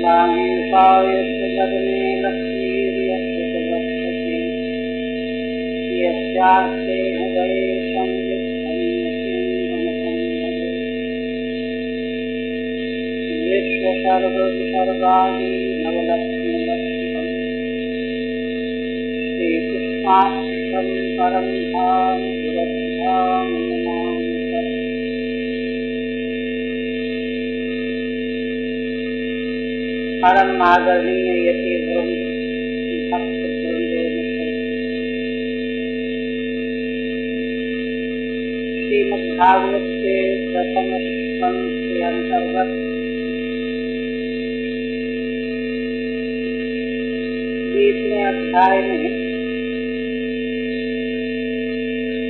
वागीशायद्वदने लक्ष्मीर्यद्वदवक्षसि यस्यास्ते हृदये संवित्तं विश्वसर्वविसर्गादि नवलक्ष्मीलक्ष्मम् श्रीकृष्णाष्टकं परं धाम जगद्धाम नमामि तत्। परम आदरणीय यति वृंद भक्त वृंदो श्रीमद्भागवत के प्रथम स्कंध के अंतर्गत 20वें अध्याय में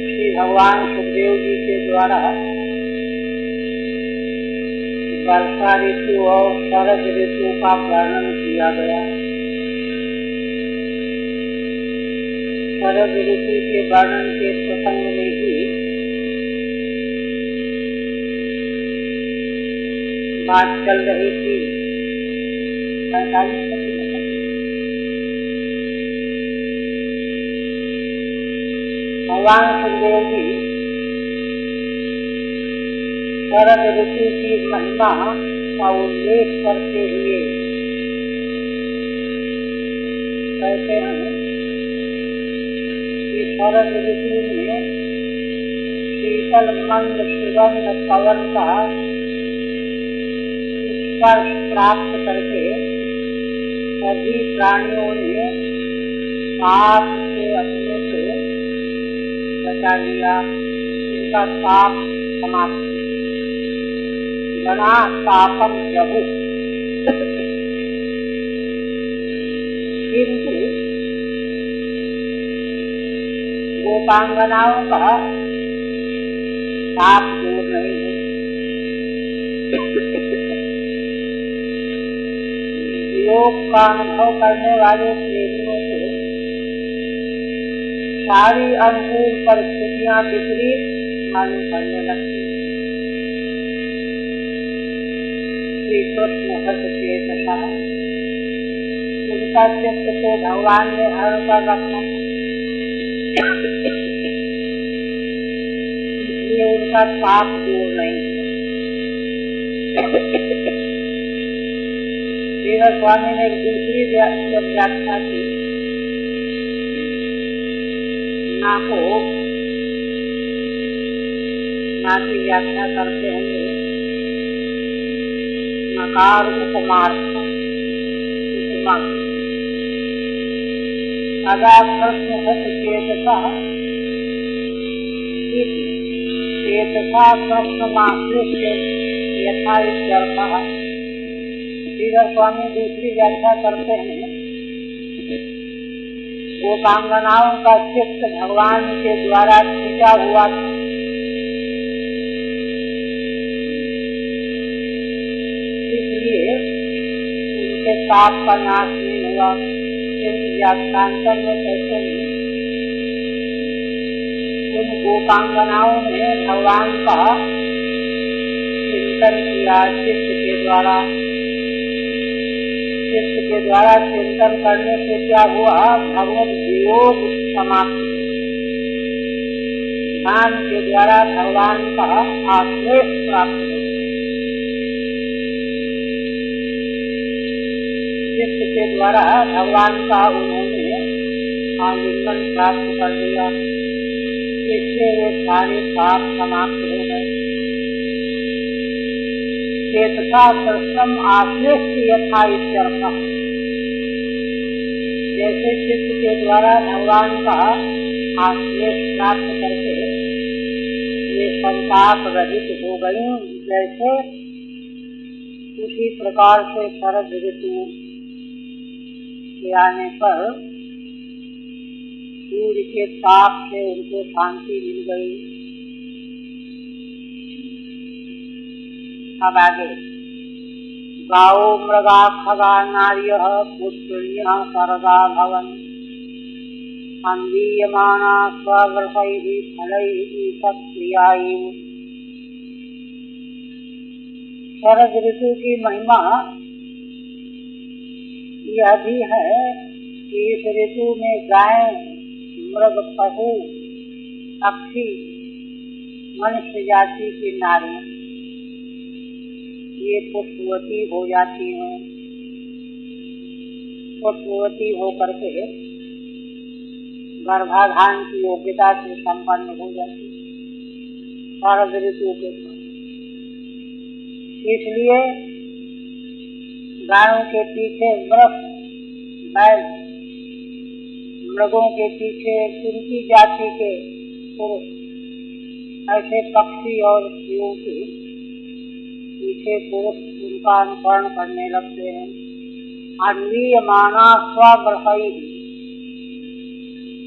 श्री भगवान सुखदेव जी के द्वारा वर्षा ऋतु और शरद ऋतु का वर्णन किया गया। शरद ऋतु के वर्णन के प्रसंग में ही बात चल रही थी। भगवान सुखदेव जी शरद ऋतु की महिमा का उल्लेख करते हुए कहते हैं कि शरद ऋतु में शीतल मंद सुगंध पवन का स्पर्श प्राप्त करके सभी प्राणियों ने ताप से अपने को बचा लिया। उनका ताप समाप्त गणा तापम प्रभु। किंतु गोपांगनाओं का ताप दूर नहीं है। योग का अनुभव करने वाले प्रेमियों को सारी अनुकूल परिस्थितियां विपरीत मालूम पड़ने लगती। कृष्ण हस्त चेत था, उनका चित्त को भगवान ने हर कर रखा, इसलिए उनका पाप दूर नहीं है। श्रीधर स्वामी ने दूसरी व्याख्या की, ना की व्याख्या करते होंगे नकार उपमार्थ सदा कृष्ण हत चेतसा चेतसा कृष्णमाश्रित्य यथा इत्यर्थः। श्रीधर स्वामी दूसरी व्याख्या करते हैं गोपांगनाओं का चित्त भगवान के द्वारा खींचा हुआ था, उनके पाप का नाश नहीं हुआ। इस व्याख्यांतर में कहते हैं उन गोपांगनाओं ने भगवान का चिंतन किया। चित्त के द्वारा चिंतन करने से क्या हुआ? भगवत वियोग समाप्त हुआ। ध्यान के द्वारा भगवान का आश्रय प्राप्त हुआ। चित्त के द्वारा भगवान का उन्होंने आलिंगन प्राप्त कर लिया। इससे वे सारे पाप समाप्त हो गए। चेतसा कृष्णम आश्रित यथा इत्यर्थः। जैसे चित्त के द्वारा भगवान का आश्रय प्राप्त करके वे संताप रहित हो गई, जैसे उसी प्रकार से शरद ऋतु के आने पर सूर्य के ताप से उनको शांति मिल गई। अब आगे गाओ मृगा खगा नार्यः पुत्रिण्यः सरदा भवन् अन्वीयमाना स्वव्रतैः फलैः सत्क्रियायैः। शरद ऋतु की महिमा यह भी है कि इस ऋतु में गाय, मृग, पशु, पक्षी, मनुष्य जाति की नारियां ये पुष्पवती हो जाती हैं। पुष्पवती होकर के गर्भाधान की योग्यता से संपन्न हो जाती है शरद ऋतु के समय। इसलिए गायों के पीछे वृक्ष, बैल, मृगों के पीछे उनकी जाति के पुरुष, ऐसे पक्षी और स्त्रियों के पीछे पुरुष उनका अनुकरण करने लगते हैं। अन्वीयमाना स्वव्रतैः,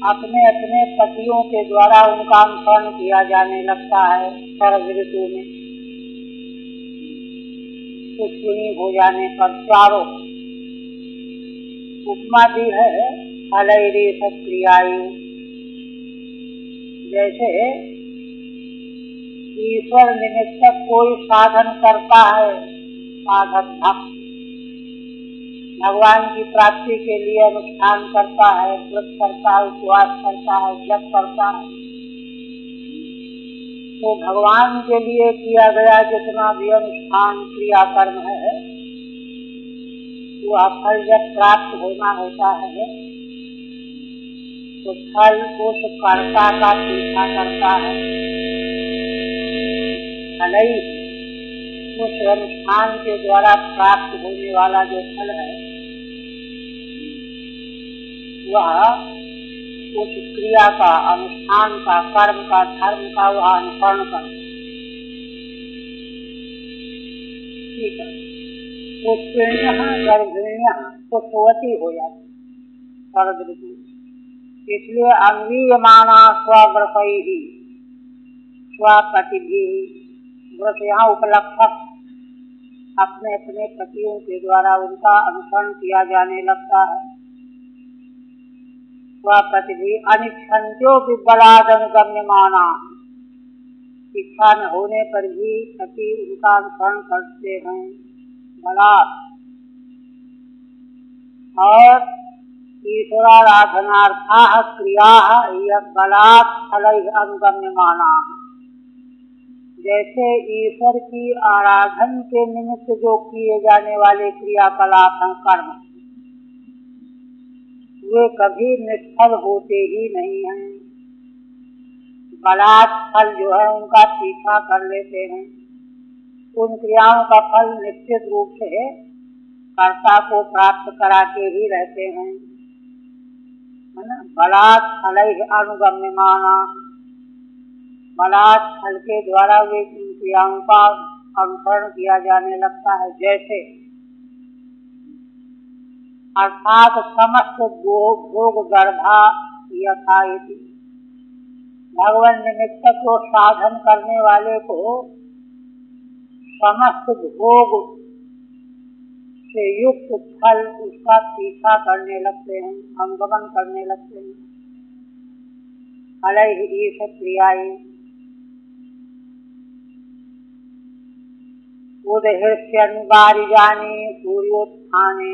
अपने अपने पतियों के द्वारा उनका अनुकरण किया जाने लगता है शरद ऋतु में। पुष्पिणी हो जाने पर चारों उपमा दी है अलैरेश क्रियायु। जैसे ईश्वर निमित्त कोई साधन करता है, साधक भक्त भगवान की प्राप्ति के लिए अनुष्ठान करता है, व्रत करता है, उपवास करता है, जप करता है, तो भगवान के लिए किया गया जितना भी अनुष्ठान क्रियाकर्म है वह फल जब प्राप्त होना होता है तो फल उस कर्ता का पीछा करता है। अलई उस अनुष्ठान के द्वारा प्राप्त होने वाला जो फल है वह उस क्रिया का, अनुष्ठान का, कर्म का, धर्म का वह अनुकरण करता है। ठीक है। पुष्पिण्यः गर्भिण्यः पुष्पवती हो जाती शरद ऋतु। इसलिए अन्वीयमाना स्वव्रतैः स्वपतिभिः, व्रत यहाँ उपलक्षक अपने अपने पतियों के द्वारा उनका अनुसरण किया जाने लगता है। स्वपतिभिः अनिच्छन्त्योऽपि बलादनुगम्यमाना, इच्छा न होने पर भी पति उनका अनुसरण करते हैं बलात्। और ईश्वराराधनार्थाः क्रियाः यत् बलात् फलैः अनुगम्यमानाः, जैसे ईश्वर की आराधन के निमित्त जो किए जाने वाले क्रियाकलाप हैं, कर्म, वे कभी निष्फल होते ही नहीं हैं। बलात् फल जो है उनका पीछा कर लेते हैं। उन क्रियाओं का फल निश्चित रूप से कर्ता को प्राप्त कराते ही रहते हैं, है ना। बलात् फलैः अनुगम्यमाना, बलात् फल के द्वारा वे इन क्रियाओं का अनुसरण किया जाने लगता है। जैसे अर्थात समस्त भोग गर्भा यथा इति, भगवान निमित्त को साधन करने वाले को समस्त भोग से युक्त फल उसका पीछा करने लगते हैं, अनुगमन करने लगते हैं। अलैः ईश क्रियाये उदहृष्यन् वारिजाने सूर्योत्थाने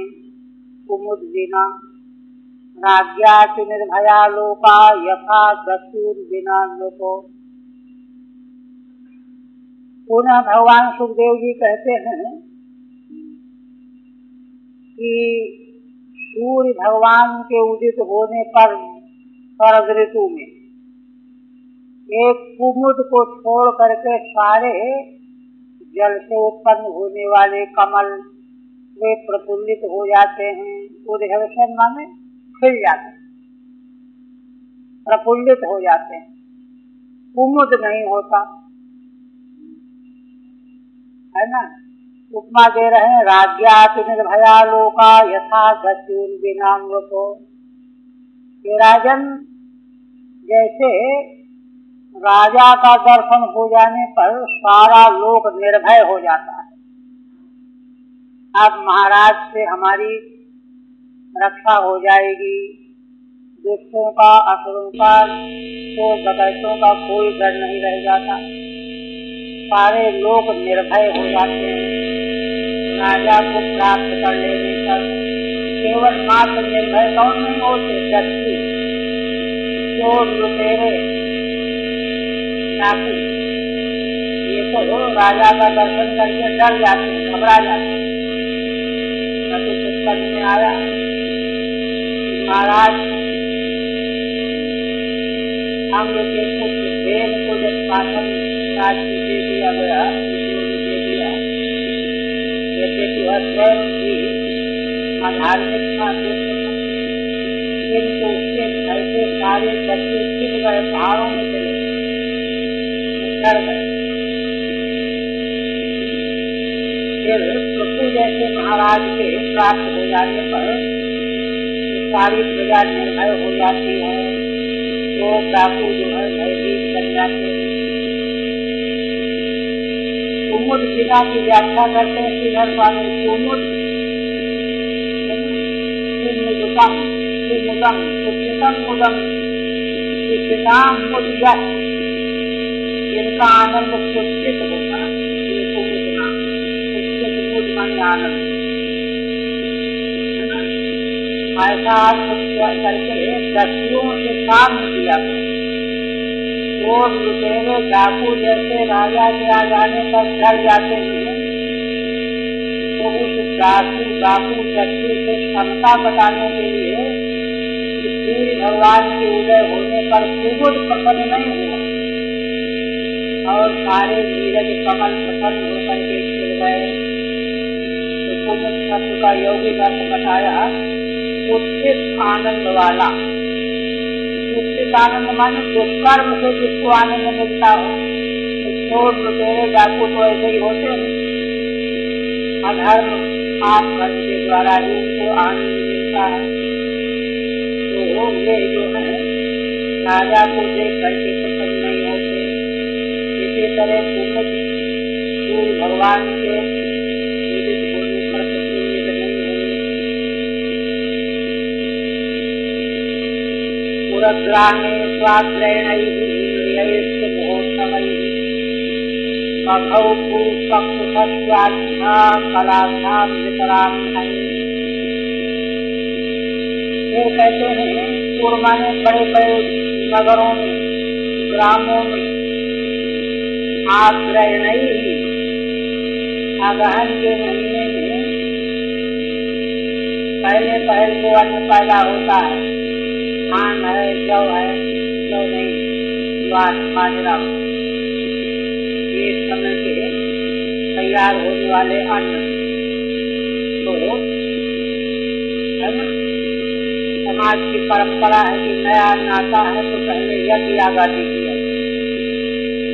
कुमुद्विना राज्ञाति निर्भया लोका यथा दस्युर्विना लोको। पुनः भगवान सुखदेव जी कहते हैं कि सूर्य भगवान के उदित होने पर शरद ऋतु में एक कुमुद को छोड़ करके सारे जल से उत्पन्न होने वाले कमल वे प्रफुल्लित हो जाते हैं। उदहर्षण माने खिल जाते हैं, प्रफुल्लित हो जाते हैं, कुमुद नहीं होता, है ना। उपमा दे रहे हैं राज्ञाति निर्भया लोका यथा दस्युर्विना लोको। राजन, जैसे राजा का दर्शन हो जाने पर सारा लोक निर्भय हो जाता है। अब महाराज से हमारी रक्षा हो जाएगी, दुष्टों का, असुरों का, चोर डकैतों का कोई डर नहीं रह जाता, सारे लोग निर्भय हो जाते हैं। राजा को प्राप्त कर लेने पर केवल मात्र निर्भय कौन नहीं होते, व्यक्ति, चोर, लुटेरे, डाकू, ये तो राजा का दर्शन करके डर जाते हैं, घबरा जाते हैं। पुस्तक में आया महाराज अंग के पुत्र देव को जब शासन राज्य दे दिया गया, दे दिया, यद्यपि वह स्वयं भी अधार्मिक था, किंतु उसके घर के सारे बच्चे छिप गए, पहाड़ों में चले डर गए। फिर पशु जैसे महाराज के प्राप्त हो जाने पर सारी प्रजा निर्भय हो जाती है, तो डाकू जो है भयभीत बन जाते हैं। कुमुद पिता की व्याख्या करते हैं श्रीधर स्वामी। कुमुद इनका आनंद पुष्पित होता है, ये कुमुद नाम, पुष्पित माने आनंद। ऐसा करके दस्युओं से काम किया। चोर, लुटेरे, डाकू जैसे राजा के आ जाने पर डर जाते हैं, तो उस डाकू दस्यु से क्षमता बताने के लिए सूर्य भगवान के उदय होने पर कुमुद प्रसन्न नहीं हुआ और सारे नीरज कमल प्रसन्न होकर के खिल गए। तो कुमुद शब्द का यौगिक अर्थ बताया उत्थित आनंद वाला। उत्थित आनंद माने दुष्कर्म से जिसको आनंद मिलता हो। चोर, लुटेरे, डाकू तो ऐसे ही होते हैं, अधर्म पाप कर्म के द्वारा ही उनको आनंद मिलता है। तो ये जो है राजा को देख करके प्रसन्न नहीं होते। इसी तरह कुमुद सूर्य भगवान के उदित होने पर प्रसन्नित नहीं हुए। पुरग्रामे स्वाग्रहणैः इंद्रियैश्च महोत्सवैः बभौ पूषक्सस्याभ्यां कलाभ्यां वितरां हरि। फिर कहते हैं पूर्व माने बड़े बड़े नगरों में, ग्रामों में, आग्रहणैः अगहन के महीने में पहले जो अन्न पैदा होता है, धान है, जौ है, जौ नहीं, ज्वार, बाजरा, ये समय के तैयार होने वाले अन्न, तो है ना, समाज की परंपरा है कि नया अन्न आता है तो पहले यज्ञ यागादि किया,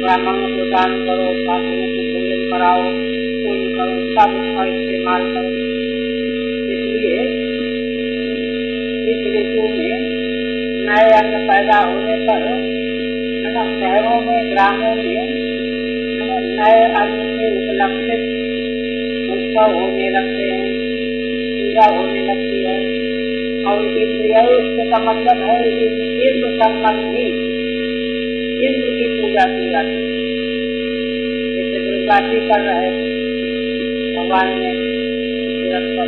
ब्राह्मणों को दान करो, साधुओं को भोजन कराओ, पूजा करो, सब उसका इस्तेमाल करो। इसलिए इस ऋतु में नए अन्न पैदा होने पर है ना, शहरों में, ग्रामों में नए अन्न से उपलक्षित उत्सव होने लगते हैं, पूजा होने लगती है। और इंद्रिय का मतलब है इंद्र संबंधी, इंद्र की पूजा की जाती है। जैसे दुर्गाती कर रहे भगवान ने निरंतर,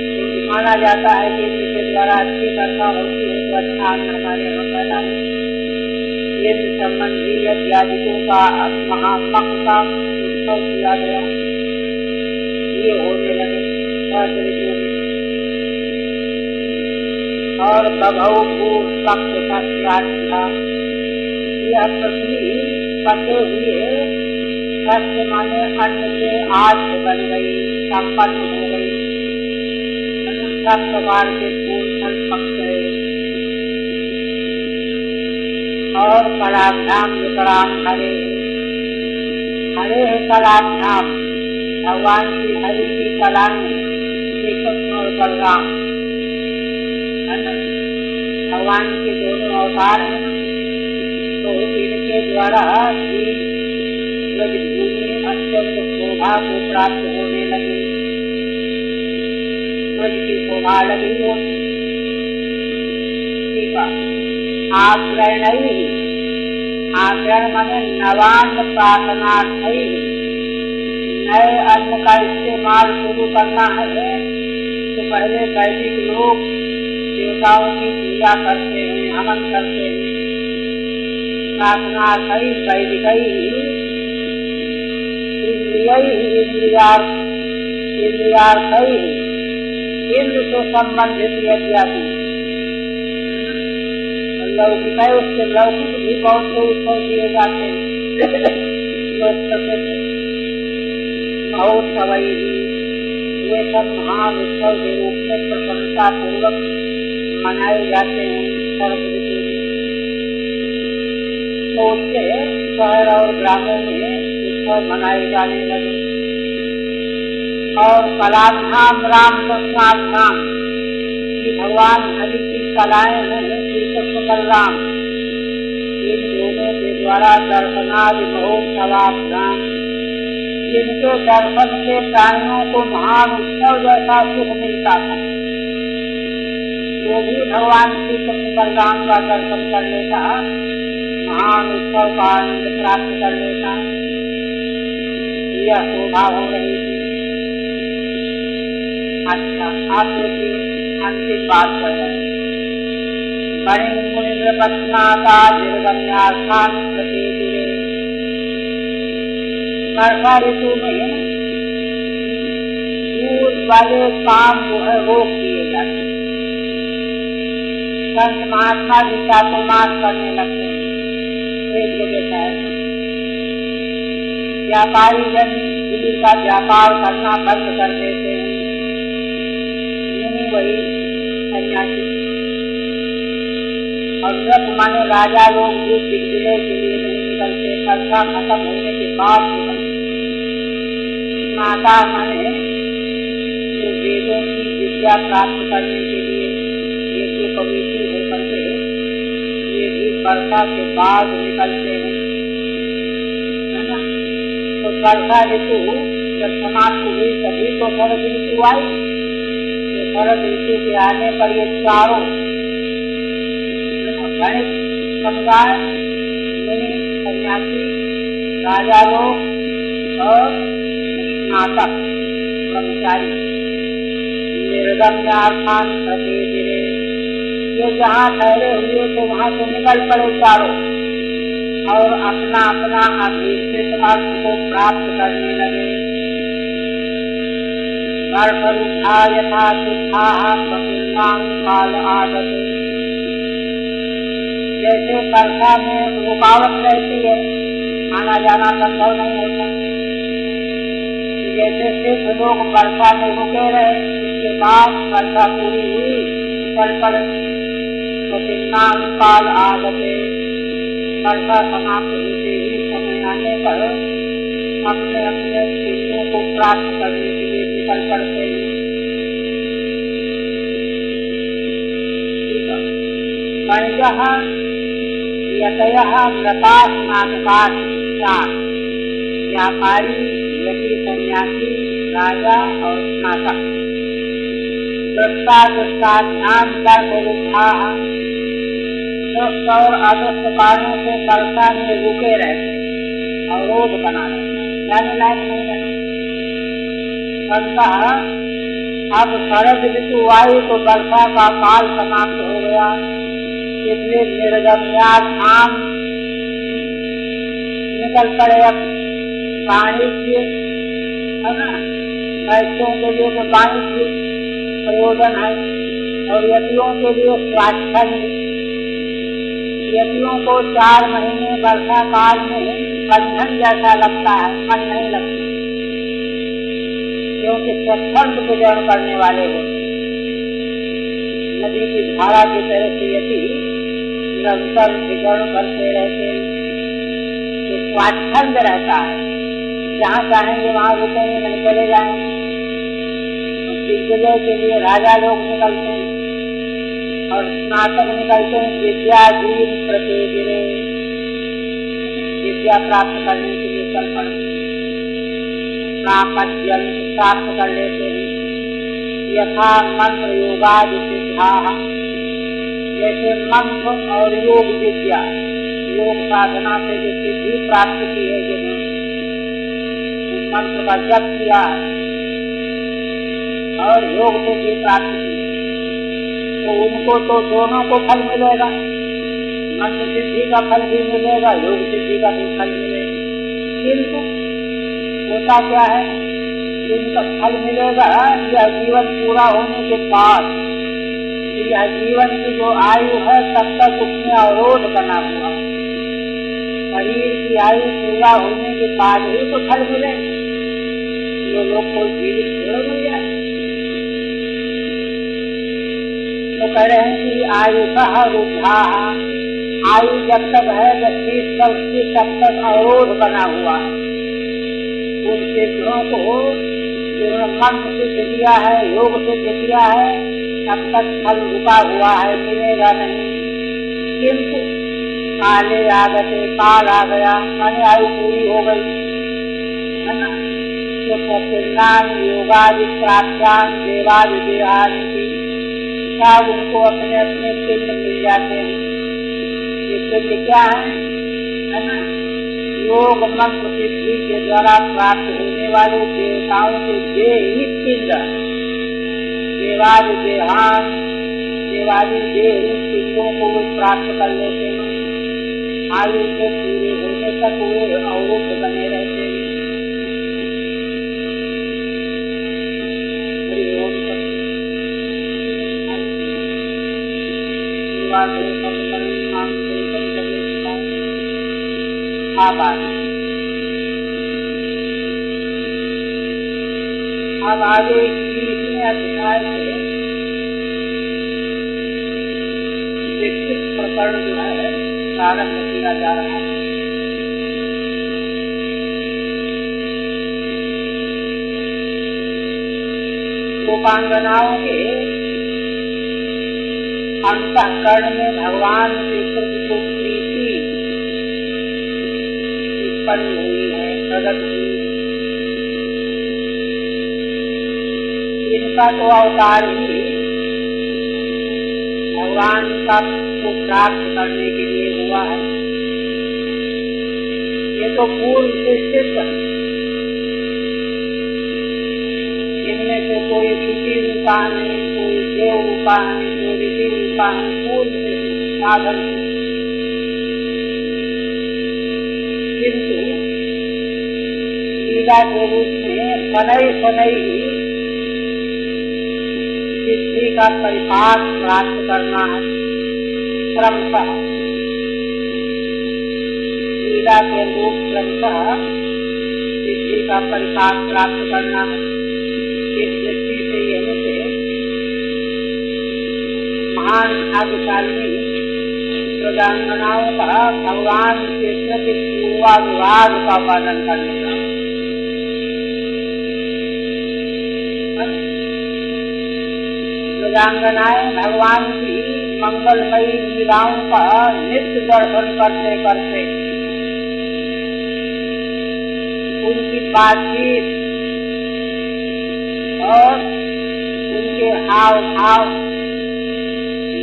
क्योंकि माना जाता है कि इंद्र के द्वारा अच्छी वर्षा होती है तो अच्छा अन्न हमारे यहाँ पैदा होता है। इंद्र संबंधी यज्ञादिकों का महात्मक का उत्सव किया गया, ये होने लगे ऋतु में। और बभौ पूषक्सस्याभ्यां, यह पृथ्वी पके हुए शस्य माने अन्न से आठ बन गई, संपन्न हो गई, सब प्रकार के फूल फल पक गए। और कलाभ्याम वितराम हरे, हरे कलाभ्याम, भगवान की हरि की कला में श्री कृष्ण और बलराम, भगवान के दोनों अवतार हैं, तो इनके द्वारा भूमि अत्यंत शोभा को प्राप्त होने लगी, ब्रज की शोभा लगी होती। आग्रहण माने नवान्न प्रार्थनार्थैः, नए अन्न का इस्तेमाल शुरू करना है तो पहले वैदिक लोग देवताओं की पूजा करते हैं, हवन करते हैं। प्रार्थना कई वैदिक इंद्रियार्थई इंद्र से संबंधित यज्ञादि लौकिक है, उसके लौकिक भी बहुत से उत्सव दिए जाते हैं। लोक प्रसिद्ध महोत्सव वे सब महान उत्सव के रूप में प्रसन्नता पूर्वक मनाए जाते हैं। शरद ऋतु तो उससे शहर और ग्रामों में उत्सव मनाए जाने लगे और कलाधाम राम कृष्णाधाम की भगवान हरि की कलाएं हैं, श्री कृष्ण बलराम, इन दोनों के द्वारा दर्शनादि महोत्सवाभ्याम जिनके दर्शन से प्राणियों को महान उत्सव जैसा सुख मिलता था, वो भी भगवान श्री कृष्ण बलराम का दर्शन कर लेता, महान उत्सव का आनंद प्राप्त कर लेता। यह शोभा हो रही थी। अच्छा, आप देखिए अंतिम बात कर रहे हैं। मुनिन्द्र पश्नाता निर्गम्यार्थान प्रति वर्षा ऋतु में दूर वाले काम जो है रोक दिए जाते हैं। संत महात्मा भी चातुर्मास करने लगते हैं। एक जगह है व्यापारी जन दूर का व्यापार करना बंद कर देते हैं। वही सन्यासी और व्रत माने राजा लोग भी दिग्विजय के लिए नहीं निकलते, वर्षा खत्म होने के बाद निकलते। माता माने जो वेदों की विद्या प्राप्त करने के लिए यज्ञ पवित्र होकर के ये भी वर्षा के बाद निकलते हैं, है ना। तो वर्षा ऋतु जब समाप्त हुई तभी तो शरद ऋतु आई। शरद ऋतु के आने पर ये चारों गणित समुदाय, मुनि, सन्यासी, राजा लोग और स्नातक ब्रह्मचारी निर्गम्यार्थान प्रति ये जहाँ ठहरे हुए थे वहाँ से निकल पड़े चारों और अपना अपना अभीष्ट अर्थ को प्राप्त करने लगे। वर्षरुद्धा यथा सिद्धाः प्रकृतां काल आगते। जैसे वर्षा में रुकावट रहती है, आना जाना संभव नहीं होता, जैसे सिद्ध लोग वर्षा में रुके रहे, उसके बाद वर्षा पूरी हुई, चल पड़े। प्रकृतां काल आगते, वर्षा समाप्त होते ही समय आने पर अपने अपने पुण्यों को प्राप्त करने के लिए निकल पड़ते हैं। वणिजः यतयः व्रता स्नातकाः व्यापारी, यति, सन्यासी, राजा और स्नातक दृष्टाध्यान तर्कविद्धाः दुष्ट और अदुष्ट कार्यों से वर्षा में रुके रहते, अवरोध बना रहते, जाने लायक नहीं रहते। अब शरद ऋतु आई तो वर्षा का काल समाप्त हो गया, इसलिए निर्गम्यार्थान निकल पड़े। अब वाणिज्य है ना, पैसों के लिए तो वाणिज्य प्रयोजन है और यतियों के लिए स्वाच्छंद। यतियों को 4 महीने वर्षा काल में बंधन जैसा लगता है, मन नहीं लगता, क्योंकि स्वच्छंद विचरण करने वाले होते। नदी की धारा की तरह से यदि निरंतर विचरण करते रहते तो स्वाच्छंद रहता है, जहाँ चाहेंगे वहाँ रुकेंगे, नहीं चले जाएंगे। दिग्विजय के लिए राजा लोग निकलते हैं और स्नातक निकलते हैं विद्याधीन प्रतिदिने, विद्या प्राप्त करने के लिए चल पड़ते हैं, प्राप्त कर लेते हैं। यथा मंत्र योगादि सिद्धाः, जैसे मंत्र और योग विद्या, योग साधना से जो सिद्धि प्राप्त की है जिन्होंने, मंत्र का जप किया और योग सिद्धि प्राप्त की तो उनको तो दोनों को फल मिलेगा, मंत्र सिद्धि का फल भी मिलेगा, योग सिद्धि का भी फल मिलेगा। किंतु होता क्या है, इनका फल मिलेगा यह जीवन पूरा होने के बाद। यह जीवन की जो आयु है तब तक उसमें अवरोध बना हुआ, शरीर की आयु पूरा होने के बाद ही तो फल मिले। ये लोग कोई जीवित थोड़े मिल जाए। तो कह रहे हैं कि आयु का रुझा, आयु जब तक है 20 वर्ष की तब तक अवरोध बना हुआ। उन सिद्धों को जिन्होंने मंत्र सिद्ध किया है, योग सिद्ध किया है, तब तक फल रुका हुआ है, मिलेगा नहीं। किंतु काले आगते, काल आ गया, माने आयु पूरी हो गई है ना। तो पिंडान योगादि प्राप्तान देवादि देहादि सब उनको अपने अपने पिंड मिल जाते हैं। ये पिंड क्या है ना, योग मंत्र सिद्धि के द्वारा प्राप्त होने वाले देवताओं के देही पिंड, देवादि देहान, देवादि देही पिंडों को वे प्राप्त कर लेते हैं। आयु के पूरे होने तक वे अवरुद्ध बने रहते हैं। अब आगे 20वें अध्याय से विस्तृत प्रकरण जो है प्रारंभ किया जा रहा है। गोपांगनाओं के अंतःकरण में भगवान के प्रति को प्रीति उत्पन्न हुई है, प्रकट हुई। इनका तो अवतार ही भगवान का को प्राप्त करने के लिए हुआ है। ये तो पूर्व से सिद्ध है। इनमें से कोई ऋषि रूपा है, कोई देव रूपा है, कोई ऋषि रूपा है, पूर्व से साधन। किंतु लीला के रूप में सनई सनई सिद्धि का परिपाक प्राप्त करना है। क्रमशः लीला के रूप क्रमशः सिद्धि का परिपाक प्राप्त करना है। इस दृष्टि से यहीं से महान भाग्यशाली प्रजांगनाओं का भगवान के प्रति पूर्वानुराग का पालन करने का प्रजांगनाएं भगवान की मंगलमयी लीलाओं का नित्य दर्शन करते करते उनकी बातचीत और उनके हाव भाव,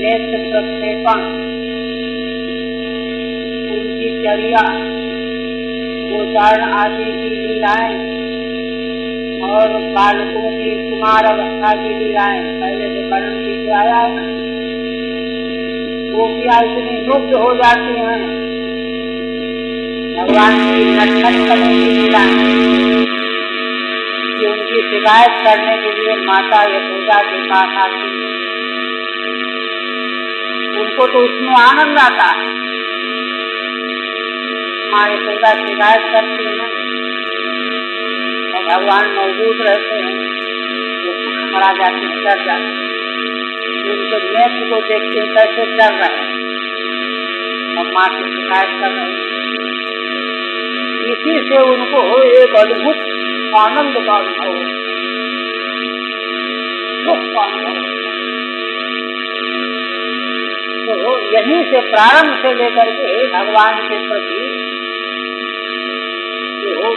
नेत्र प्रक्षेपण, उनकी चर्या, गोचारण आदि की लीलाएं और बालकों की कुमार अवस्था की लीलाएं पहले से वर्णन की आया है ना, वो क्या इतनी मुग्ध हो जाती हैं भगवान की नटखट करने की लीलाएं कि उनकी शिकायत करने के लिए माता यशोदा के पास आती है। उनको तो उसमें आनंद आता है। माँ यशोदा शिकायत करती है और भगवान मौजूद रहते हैं, वो खड़ा जाते हैं, डर जाते हैं। उनके नेत्र को देखते हैं कैसे डर रहे हैं और माँ से शिकायत कर रहे हैं। इसी से उनको एक अद्भुत आनंद का अनुभव हो, सुख का अनुभव। तो यहीं से प्रारंभ से लेकर के भगवान के प्रति जो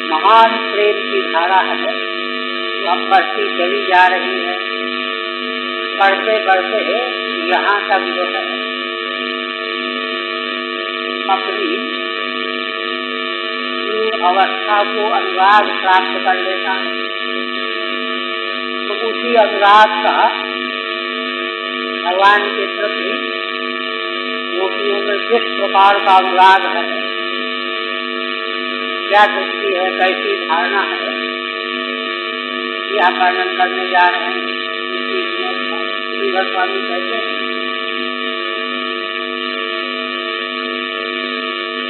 महान प्रेम की धारा है वो अब बढ़ती चली जा रही है। बढ़ते बढ़ते यहाँ तक जो है अपनी अवस्था को अनुराग प्राप्त कर लेता है, तो उसी अनुराग का भगवान के प्रति गोपियों में किस प्रकार का अनुराग है, क्या दृष्टि है, कैसी धारणा है, यह वर्णन करने जा रहे हैं। स्वामी कहते हैं,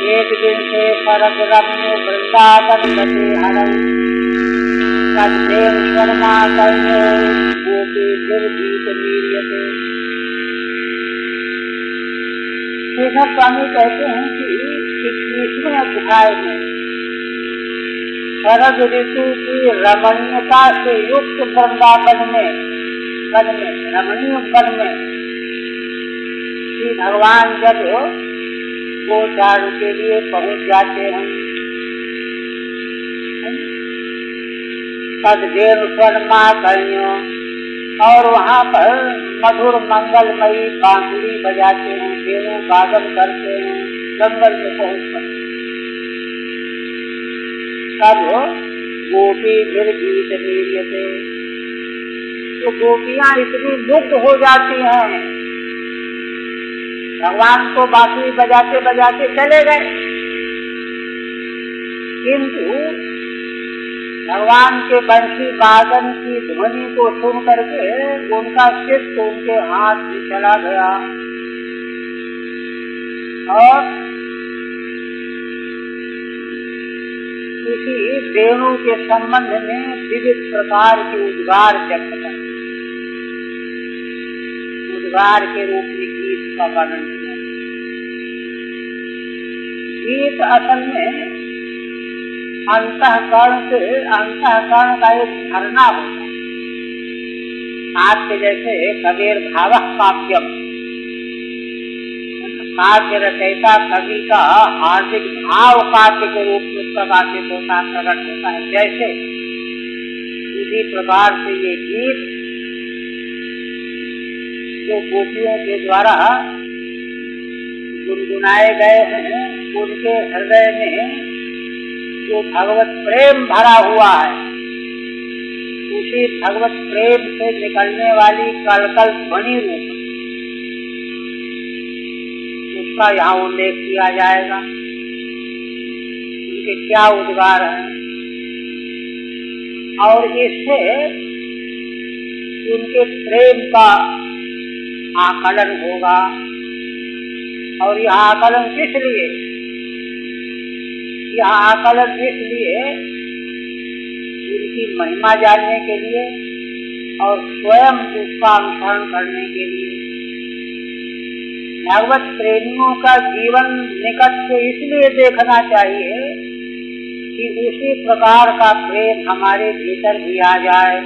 एक दिन से सरग रम्य वृंदावन गति हरऊ सद्देव शर्मा कन्यो गोपी निर्गीत मीर्यते। शेखर स्वामी कहते हैं कि 21वें अध्याय में शरद ऋतु की रमणीयता से युक्त वृंदावन में रमणीय वन में श्री भगवान जब गोचारण के लिए पहुंच जाते हैं, सद्देव स्वर्णा कन्यों, और वहाँ पर मधुर मंगलमयी बांसुरी बजाते हैं, वेणु वादन करते हैं, जंगल में पहुंचकर तब गोपी फिर गीत मीर्यते, तो गोपियां इतनी मुग्ध हो जाती हैं, भगवान को बांसुरी बजाते बजाते चले गए, किंतु भगवान के बंसी वादन की ध्वनि को सुन करके उनका चित्त उनके हाथ में चला गया और इसी वेणु के संबंध में विविध प्रकार के उद्गार व्यक्त कर उद्गार के रूप में गीत का वर्णन किया। गीत असल में अंतःकरण का एक झरना होता है। काव्य जैसे कबीर भावः काव्यम, काव्य रचयिता कवि का हार्दिक भाव काव्य के रूप में प्रकाशित होता प्रकट होता है, जैसे इसी प्रकार से ये गीत जो गोपियों के द्वारा गुनगुनाए गए हैं, उनके हृदय में जो भगवत प्रेम भरा हुआ है, उसी भगवत प्रेम से निकलने वाली कलकल ध्वनि रूप उसका यहाँ उल्लेख किया जाएगा। उनके क्या उद्गार हैं और इससे उनके प्रेम का आकलन होगा। और यह आकलन किस लिए? यह आकलन इसलिए उनकी महिमा जानने के लिए और स्वयं उसका अनुसरण करने के लिए। भगवत प्रेमियों का जीवन निकट से इसलिए देखना चाहिए कि उसी प्रकार का प्रेम हमारे भीतर भी आ जाए,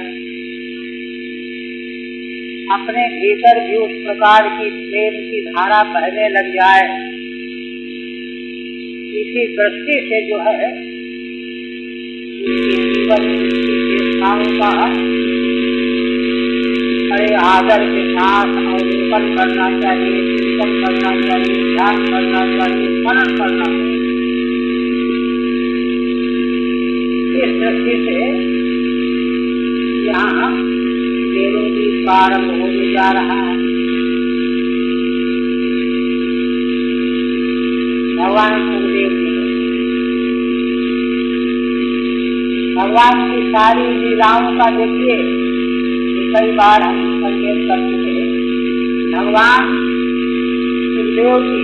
अपने भीतर भी उस प्रकार की प्रेम की धारा बहने लग जाए। इसी दृष्टि से जो है जीवन की चेष्टाओं का बड़े आदर के साथ अवलोकन करना चाहिए, चिंतन करना चाहिए, ध्यान करना चाहिए, मनन करना चाहिए। इस दृष्टि से यहाँ वेदों की प्रारंभ होने जा रहा है। भगवान सुखदेव जी भगवान की सारी लीलाओं का देखिए, कई बार हम संकेत कर चुके हैं। भगवान सुखदेव जी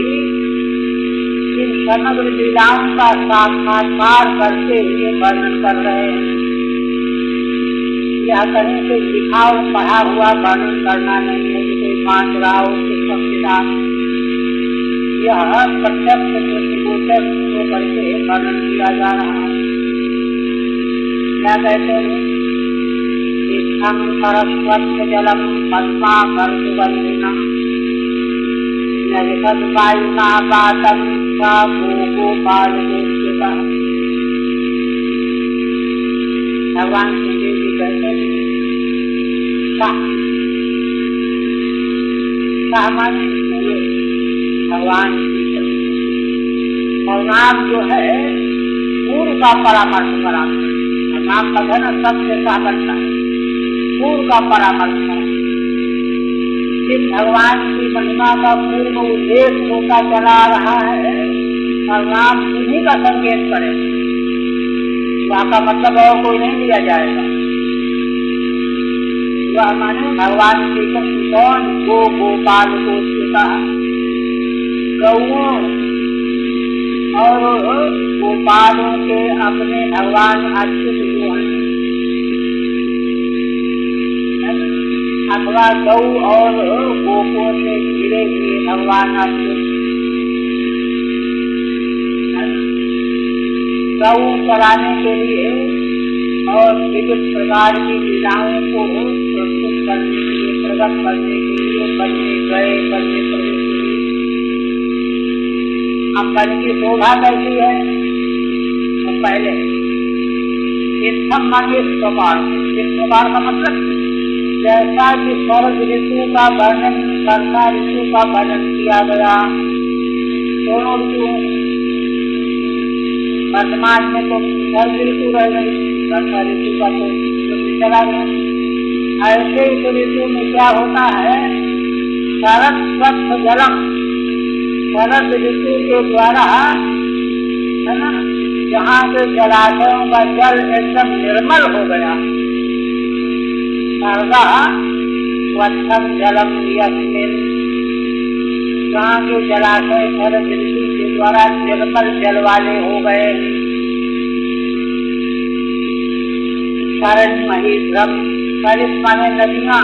इन समग्र लीलाओं का साक्षात्कार करते हुए वर्णन कर रहे हैं। यह कहीं से लिखा और पढ़ा हुआ वर्णन करना नहीं है कि कोई मान रहा हो पुस्तक। यह प्रत्यक्ष दृष्टिगोचर करके वर्णन किया जा रहा है। क्या कहते हैं? इत्थं सरस्वती जलम पद्मा कर्तुवल्लिना नरिसद वायुना पातम सा गोपालगोप्यता। भगवान सुखदेव जी कहते हैं सामान्य भगवान की नाम जो है पूर्व का परामर्श कराते हैं। नाम का है ना सबसे बनता है, पूर्व का परामर्श कराते। भगवान की महिमा का पूर्व उद्देश्य होता चला रहा है और नाम उन्हीं का संकेत करे, का मतलब और कोई नहीं लिया जाएगा। वह माने भगवान श्री कृष्ण कौन, गो गोपाल गोपिका, गौओं और गोपालों के अपने भगवान अच्युत जो हैं, अथवा गौ और गोपों से घिरे हुए भगवान अच्युत। गौ चराने के लिए और विविध प्रकार की लीलाओं को प्रस्तुत करने के लिए, प्रकट करने के लिए बनने गए, बनने प्रवेश हुए। अब बन की शोभा कैसी है? तो पहले इस प्रकार का मतलब जैसा कि शरद ऋतु का वर्णन, वर्षा ऋतु का वर्णन किया गया, दोनों ऋतु वर्तमान में तो शरद ऋतु रह गई, वर्षा ऋतु का तो चला गया। ऐसे इस ऋतु में क्या होता है, शरद स्वच्छ जलम, शरद ऋतु के द्वारा है ना, जहाँ के जलाशयों का जल एकदम निर्मल हो गया। सर्गा स्वच्छम जलम यस्मिन्, जहाँ के जलाशय शरद ऋतु के द्वारा निर्मल जल वाले हो गए। शरण महीध्रम, सरित माने नदियाँ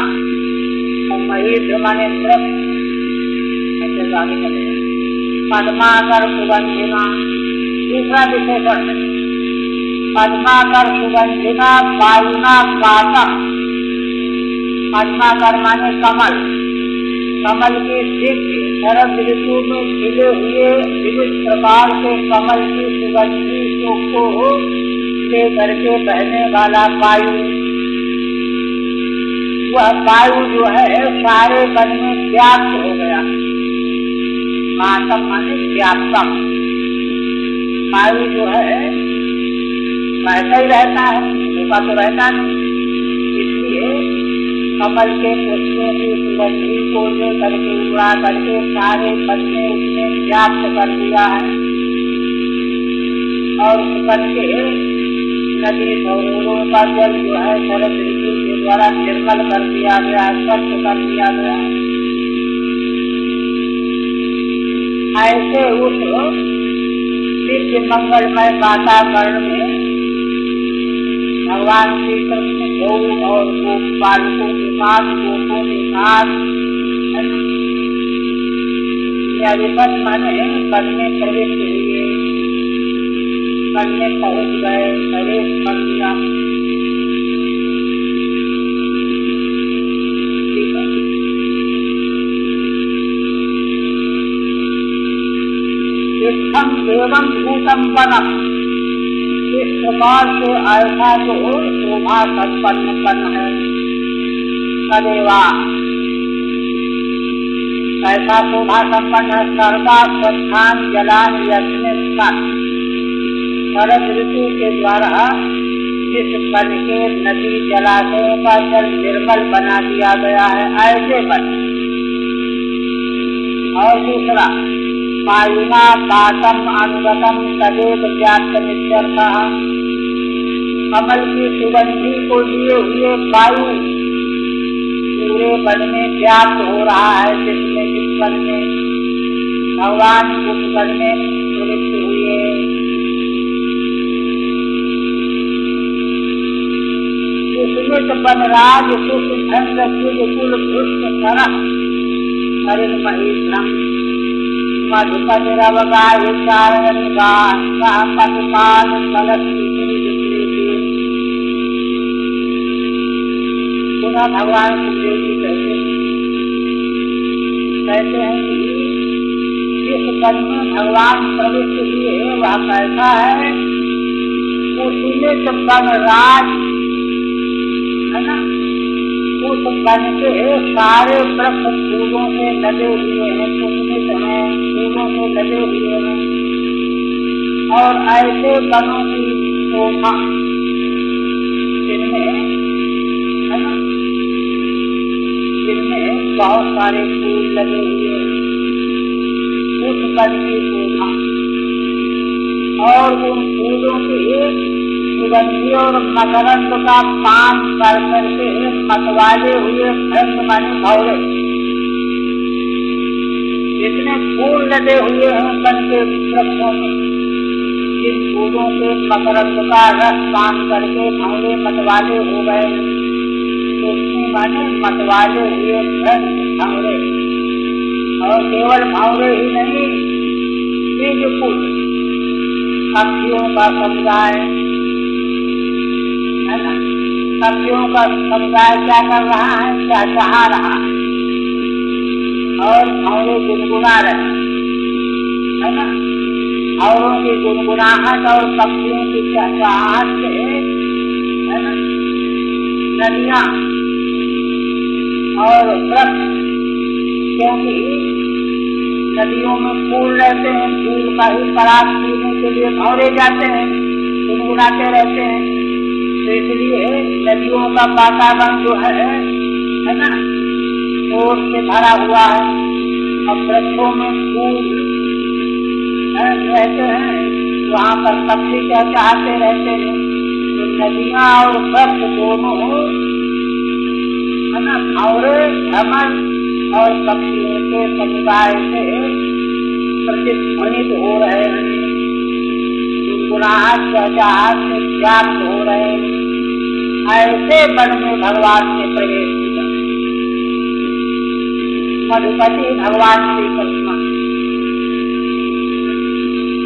और महीध्र माने वृक्ष। पद्माकर सुगंधिना, दूसरा विशेषण है पद्माकर सुगंधिना वायुना गाता। पद्माकर माने कमल, कमल की दिव्य शरद ऋतु में खिले हुए विविध प्रकार के कमल की सुगंधी को ले करके बहने वाला वायु। वह वायु जो है सारे वन में व्याप्त हो गया। मातम माने व्याप्तम, वायु जो है बहता ही रहता है, धोखा तो रहता नहीं। इसलिए कमल के पुष्पों की सुगंधी को ले करके उड़ा करके सारे वन में उसने व्याप्त कर दिया है। और सुगंध के नदी सरोवरों का जल जो है शरद ऋतु के द्वारा निर्मल कर दिया गया, स्वच्छ कर दिया गया। ऐसे उस दिव्य मंगलमय वातावरण में भगवान श्री कृष्ण गौ और गोपालकों के साथ, गोपों के साथ विपद माने वन में प्रवेश हुए, वन में पहुँच गए, प्रवेश कर दिया। एवं भूतम वनम, इस प्रकार से ऐसा जो शोभा संपन्न वन है, सदैवा ऐसा शोभा संपन्न है। सर्वा स्वच्छान जलान यज्ञ, शरद ऋतु के द्वारा जिस वन के नदी जलाशयों का जल निर्मल बना दिया गया है, ऐसे वन। और दूसरा वायुना पातम अनुगतम तदेव व्याप्त नित्यर्थः, कमल की सुगंधी को लिए हुए वायु पूरे वन में व्याप्त हो रहा है, जिसमें जिस वन में भगवान उस वन में प्रविष्ट हुए। सुस्मित वनराज सुखभंग कुल पुष्प सरह हरिण महीध्रम, मधुपतिरवगाहि चारण पशुपाल पुनः भगवान सुखदेव जी कहते हैं कि जिस वन में भगवान प्रविष्ट हुए वह कैसा है, उसमें वनराज है ना, उस वन के सारे वृक्ष फूलों से लदे हुए हैं, पुष्पित हैं, फूलों से लदे हुए हैं। और ऐसे वनों की शोभा जिनमें है ना, जिनमें बहुत सारे फूल लगे हुए, उस वन की शोभा और उन फूलों के सुगंधी और मकरंद का पान कर करके मतवाले हुए भ्रंग माने भौरे, जितने फूल लगे हुए हैं वन के वृक्षों में, जिन फूलों के मकरंद का रस पान करके भौरे मतवाले हो गए, उसमें माने मतवाले हुए भ्रंग भौरे, और केवल भौरे ही नहीं, बीज फूल पक्षियों का समुदाय है ना, पक्षियों का समुदाय क्या कर रहा है, क्या चाह रहा है, और भौरे गुनगुना रहे है ना, भौरों की गुनगुनाहट और पक्षियों की चहचहाहट से है ना, नदियां और वृक्ष, क्योंकि नदियों में फूल रहते हैं, फूल का ही पराग पीने के लिए भौरे जाते हैं, गुनगुनाते रहते हैं, तो इसलिए नदियों का वातावरण जो है ना, शोर से भरा हुआ है, और वृक्षों में फूल रहते हैं, वहाँ पर पक्षी चहचहाते रहते हैं, तो नदियाँ और वृक्ष दोनों है ना, भौरे भ्रमण और पक्षियों के समुदाय से प्रतिध्वनित हो रहे हैं, गुनगुनाहट चहचहाहट से व्याप्त हो रहे हैं। ऐसे वन में भगवान ने प्रवेश किया, मधुपति भगवान श्री कृष्ण।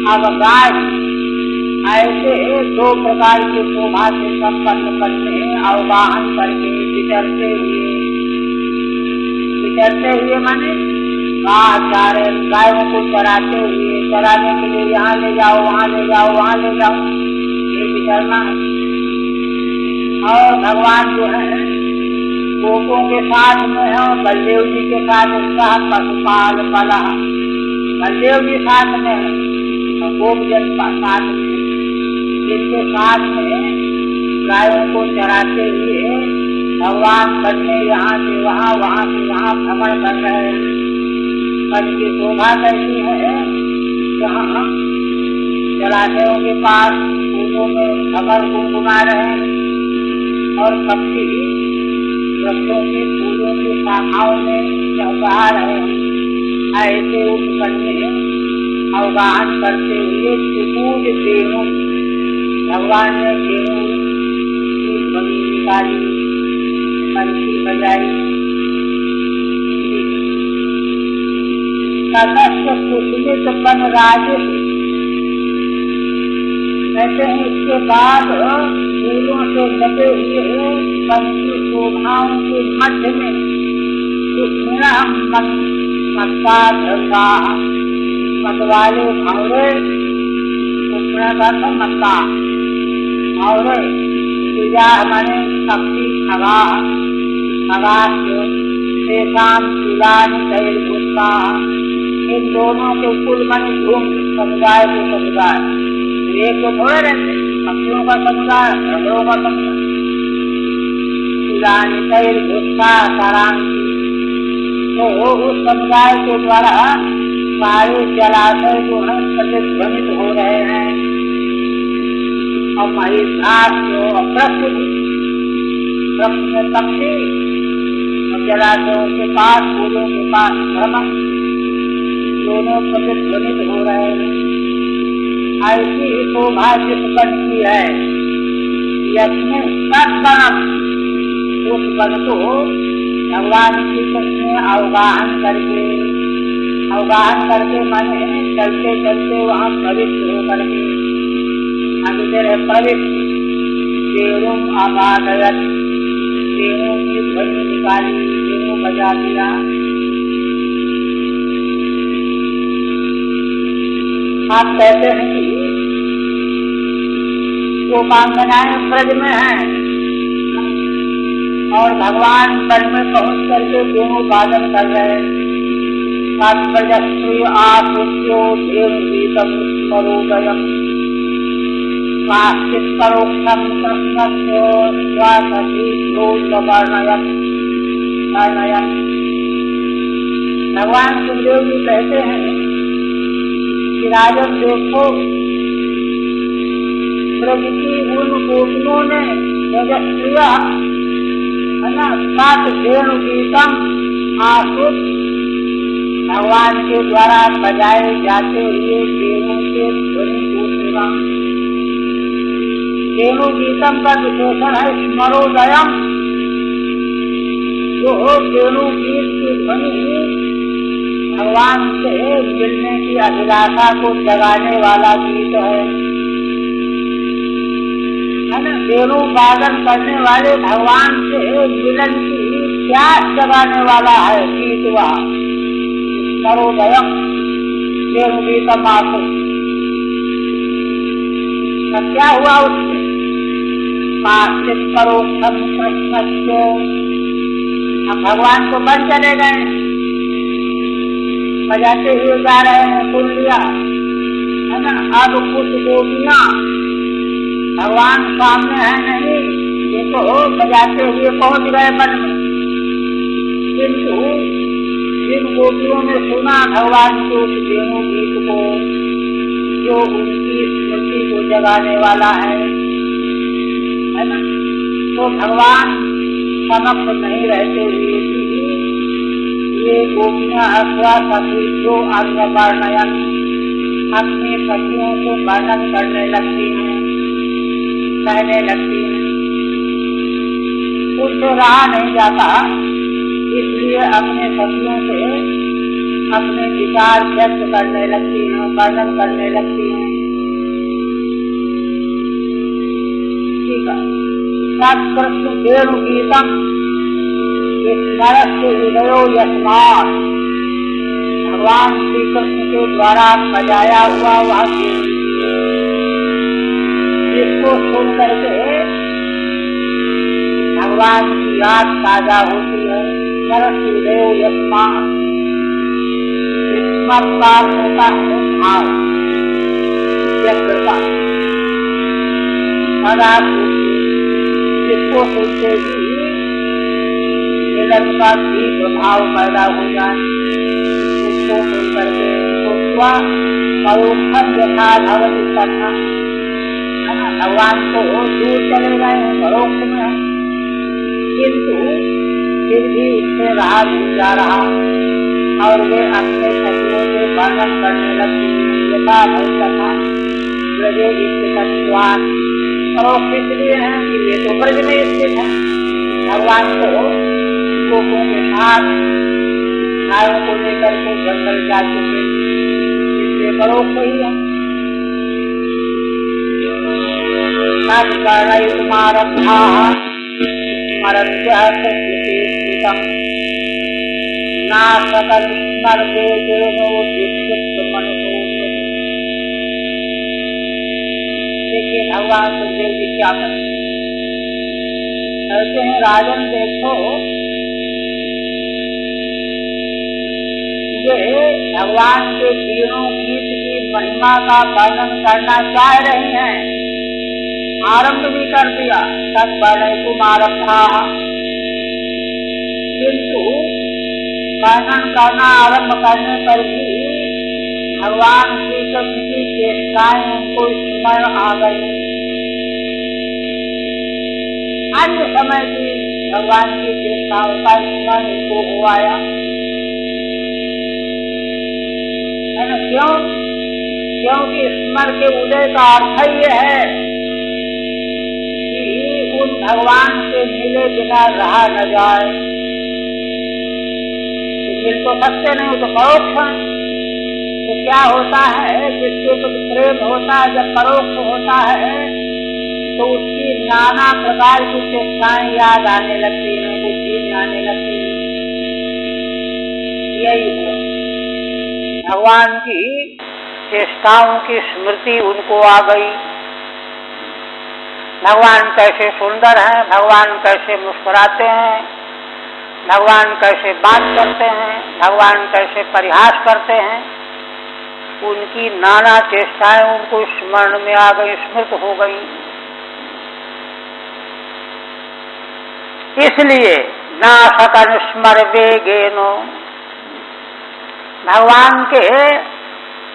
अब गाय ऐसे दो प्रकार की शोभा से संपन्न करने अवगाहन करके विचरते हुए माने गायों को चराते हुए, चराने के लिए यहाँ ले जाओ, वहाँ ले जाओ, वहाँ ले जाओ, ये विचरना है। और भगवान जो है गोपों के साथ में है, और बलदेव जी के साथ उसका पशुपाल पला, बलदेव जी साथ में है और गोप जन साथ में, जिनके साथ में गायों को चराते हुए भगवान बच्चे यहाँ से वहाँ, वहाँ से यहाँ भ्रमण कर रहे हैं। वन की शोभा कैसी है, जहाँ जलाशयों के पास फूलों में भंवर गुनगुना रहे हैं, और पक्षी वृक्षों की फूलों की शाखाओं में चहचहा रहे हैं। ऐसे उस वन में अवगाहन करते हुए त्रिभुज वेणु, भगवान ने वेणु की ध्वनि निकाली, बंसी बजाई। ततश्च कुसुमित वन राजित, कहते हैं इसके बाद फूलों से लगे हुए वन की शोभाओं के मध्य में मतवाले भौरे, मत्ता भौरे माने शक्ति खगा, इन दोनों के कुल माने धूम समुदाय के समुदाय, एक तो थोड़े रहते पक्षियों का समुदाय, भ्रमरों का समुदाय, तो उस समुदाय के द्वारा सारे जलाशय जो है प्रतिध्वनित हो रहे हैं। और महिषास जो वृक्ष में पक्षी, और जलाशयों के पास, फूलों के पास भ्रमण, दोनों प्रतिध्वनित हो रहे हैं। ऐसी ही शोभा जिस वन की है, यज्ञ सद्वनम, उस वन को भगवान श्री कृष्ण ने अवगाहन करके माने चलते चलते वहाँ प्रविष्ट होकर के आगे प्रविष्ट वेणु आवादयत, वेणु की ध्वनि निकाली, वेणु बजा दिया। आप कहते हैं कि गोपांगनाएं ब्रज में हैं, और भगवान वन में पहुँच करके वेणु वादन कर रहे हैं। तात्पर्य आसुत्यो देव गीतम स्वरूपयम् काश्चित् परोक्षं कृष्णस्य वर्णयन्। भगवान सुखदेव जी कहते हैं कि राजन देखो, ब्रज की उन गोपियों ने यजस्त्रिया है ना सात वेणु गीतम आसुत भगवान के द्वारा बजाए जाते हुए वेणु के ध्वनि को सुना। वेणु गीतम का विशेषण है स्मरोदयम, जो वेणु गीत की ध्वनि भगवान से मिलने की अभिलाषा को जगाने वाला गीत है ना। वेणु वादन करने वाले भगवान से मिलन की प्यास जगाने वाला है गीत वह स्मरोदयम वेणु गीतम आसुत। क्या हुआ उससे? काश्चित् परोक्षम कृष्णस्य, अब भगवान को बन चले गए, बजाते हुए जा रहे हैं, सुन लिया है ना। अब कुछ गोपियां भगवान सामने है नहीं, ये तो बजाते हुए पहुंच गए मन में, किंतु जिन गोपियों ने सुना भगवान के उस वेणु गीत को जो उनकी स्मृति को जगाने वाला है ना, तो भगवान समक्ष नहीं रहते हुए भी ये गोपियां अथवा सखी जो अन्य वर्णयन अपनी सखियों को वर्णन करने लगती हैं, कहने लगती हैं। उनसे रहा नहीं जाता, इसलिए अपने सखियों से अपने विचार व्यक्त करने लगती हैं, वर्णन करने लगती हैं। ठीक है। सत्कृष्ण वेणु गीतम स्मरस्य हृदयो यस्मात्, भगवान श्री कृष्ण के द्वारा बजाया हुआ वह गीत जिसको सुन करके भगवान की याद ताजा होती है। स्मरस्य हृदयो यस्मात्, स्मरण होता है भाव व्यग्रता सदा जिसको सुनते ही मिलन का भी प्रभाव पैदा हो जाए, उसको सुन करके सोचवा परोक्षम यथा भवति तथा, है ना। भगवान को दूर चले गए हैं, परोक्ष में है, किंतु फिर भी उससे रहा नहीं जा रहा और वे अपने सखियों से वर्णन करने लगती यथा भवति तथा ब्रजे स्थितत्वात्। परोक्ष इसलिए है कि ये तो ब्रज में स्थित है, भगवान को गोपों के साथ गायों को लेकर के जंगल जा चुके, इसलिए परोक्ष ही है। कर्णयुग्मारब्धाः स्मरन्त्यः स्मृतिस्थितम् नाशकं स्मरते वेणो विक्षिप्तमनसो। देखिए भगवान सुखदेव जी क्या कहते हैं, राजन देखो, वे भगवान के वेणु गीत की महिमा का वर्णन करना चाह रही हैं, आरंभ भी कर दिया तत्वर्णयितुमारब्धाः, किंतु वर्णन करना आरंभ करने पर भी भगवान श्री कृष्ण की चेष्टाएं उनको स्मरण आ गई। अन्य समय की भगवान की चेष्टाओं का स्मरण उनको हो आया है ना। क्यों? क्योंकि स्मरण के उदय का अर्थ ये है कि उन भगवान से मिले बिना रहा न जाए। मिल तो सकते नहीं, तो परोक्ष है। तो क्या होता है, जिससे कुछ प्रेम होता है, जब परोक्ष होता है तो उसकी नाना प्रकार की चेष्टाएं याद आने लगती हैं, बुद्धि में आने लगती है। यही हुआ, भगवान की चेष्टाओं की स्मृति उनको आ गई। भगवान कैसे सुंदर हैं, भगवान कैसे मुस्कुराते हैं, भगवान कैसे बात करते हैं, भगवान कैसे परिहास करते हैं, उनकी नाना चेष्टाएं उनको स्मरण में आ गई, स्मृत हो गई। इसलिए ना सकन स्मर वेगेनो, भगवान के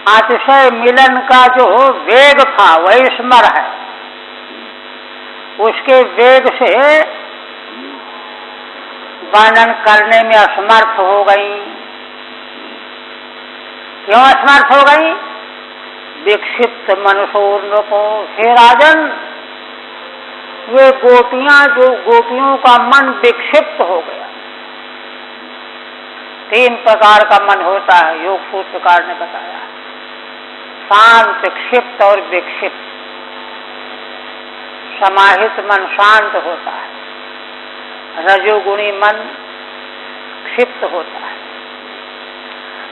अतिशय मिलन का जो वेग था वही स्मर है, उसके वेग से वर्णन करने में असमर्थ हो गई। क्यों असमर्थ हो गई? विक्षिप्त मनसोर्नपो, हे राजन, वे गोपियां, जो गोपियों का मन विक्षिप्त हो गया। 3 प्रकार का मन होता है, योग सूत्रकार ने बताया, शांत, क्षिप्त और विक्षिप्त। समाहित मन शांत होता है, रजोगुणी मन क्षिप्त होता है,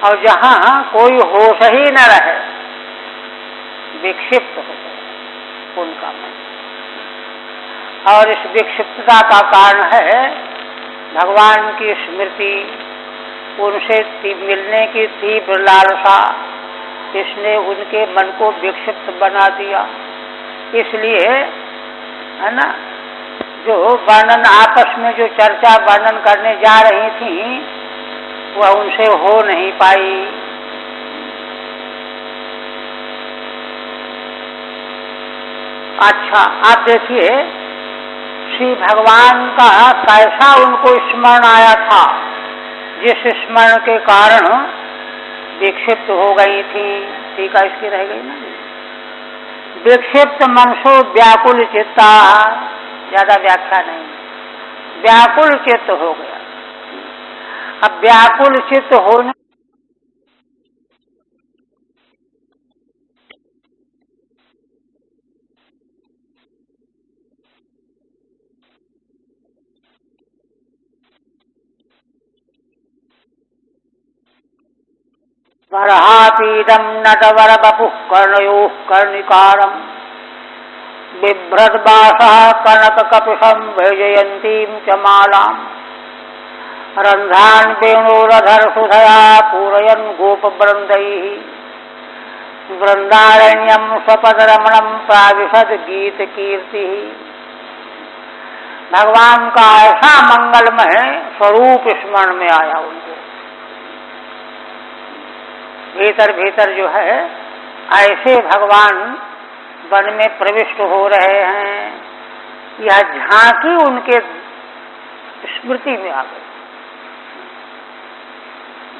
और जहां कोई होश ही न रहे विक्षिप्त होता है उनका मन। और इस विक्षिप्तता का कारण है भगवान की स्मृति, उनसे मिलने की तीव्र लालसा, इसने उनके मन को विक्षिप्त बना दिया। इसलिए है ना, जो वर्णन आपस में जो चर्चा वर्णन करने जा रही थी वह उनसे हो नहीं पाई। अच्छा, आप देखिए श्री भगवान का कैसा उनको स्मरण आया था, जिस स्मरण के कारण विक्षिप्त हो गई थी। टीका इसकी रह गई ना, विक्षिप्त मनसो व्याकुल चित्ता, ज्यादा व्याख्या नहीं, व्याकुल चित्त हो गया। अब व्याकुल चित्त होने वरहापीडम नटवर बपुः कर्णयोः कर्णिकारम बिभ्रद्बासः कनक कपिशं वैजयन्तीं च मालाम् रन्ध्रान् वेणोरधर सुधया पूरयन् गोपवृन्दैः वृन्दारण्यं स्वपदरमणं प्राविशद गीत कीर्तिः। भगवान का ऐसा मंगलमय स्वरूप स्मरण में आया उनको, भीतर भीतर जो है ऐसे भगवान वन में प्रविष्ट हो रहे हैं, यह झांकी उनके स्मृति में आ गई।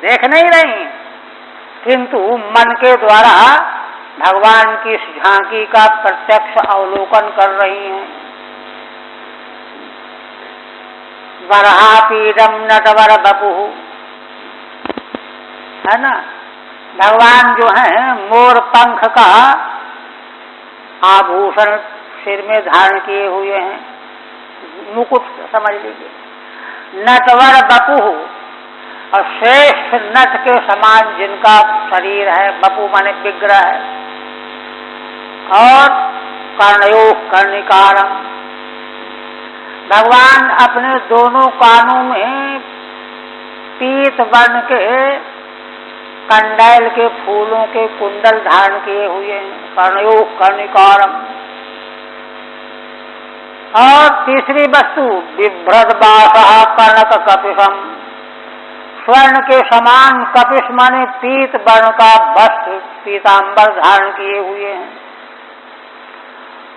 देख नहीं रही, किंतु मन के द्वारा भगवान की इस झांकी का प्रत्यक्ष अवलोकन कर रही हैं। वरहापीडम नटवर बपुः, है ना, भगवान जो है मोर पंख का आभूषण सिर में धारण किए हुए हैं, मुकुट समझ लीजिए। नटवर बपुः, और श्रेष्ठ नट के समान जिनका शरीर है, बपु माने विग्रह है। और कर्णयोः कर्णिकारम, भगवान अपने दोनों कानों में पीत वर्ण के कंडैल के फूलों के कुंडल धारण किए हुए हैं, कर्णयोः कर्णिकारम। और तीसरी वस्तु बिभ्रद्बासः कनक कपिशम, स्वर्ण के समान कपिश माने पीत वर्ण का वस्त्र पीतांबर धारण किए हुए हैं।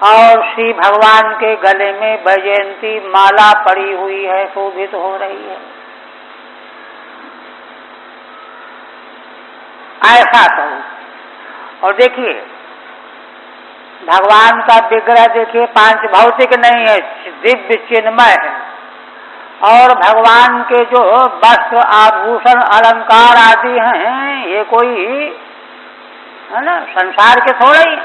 और श्री भगवान के गले में वैजयंती माला पड़ी हुई है, शोभित हो रही है। ऐसा तो, और देखिए भगवान का विग्रह देखिए पांच भौतिक नहीं है, दिव्य चिन्मय है। और भगवान के जो वस्त्र आभूषण अलंकार आदि हैं, ये कोई है ना संसार के थोड़े ही,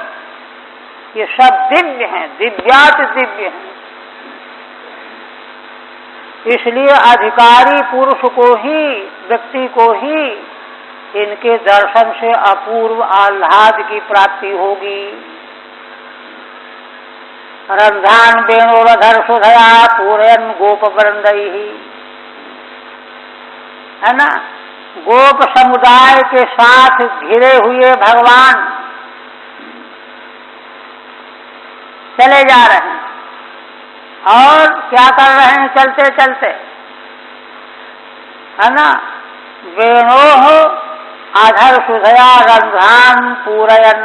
ये सब दिव्य हैं, दिव्याति दिव्य हैं। इसलिए अधिकारी पुरुष को ही, व्यक्ति को ही इनके दर्शन से अपूर्व आह्लाद की प्राप्ति होगी। रंध्रान वेणोरधर सुधया पूरयन् गोप वृंदैः, है ना, गोप समुदाय के साथ घिरे हुए भगवान चले जा रहे हैं। और क्या कर रहे हैं चलते चलते, है ना? वेणोः अधर सुधया रंध्रान पूरयन।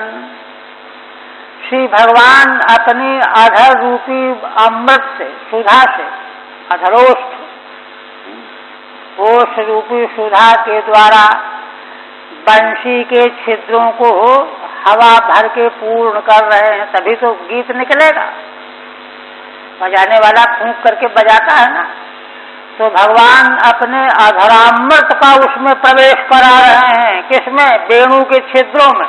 श्री भगवान अपनी अधर रूपी अमृत से, सुधा से, अधरोष्ठ ओष्ठ रूपी सुधा के द्वारा बंशी के छिद्रों को हवा भर के पूर्ण कर रहे हैं। तभी तो गीत निकलेगा। बजाने वाला फूंक करके बजाता है ना, तो भगवान अपने अधरामृत का उसमें प्रवेश करा रहे हैं। किसमें? वेणु के छिद्रों में।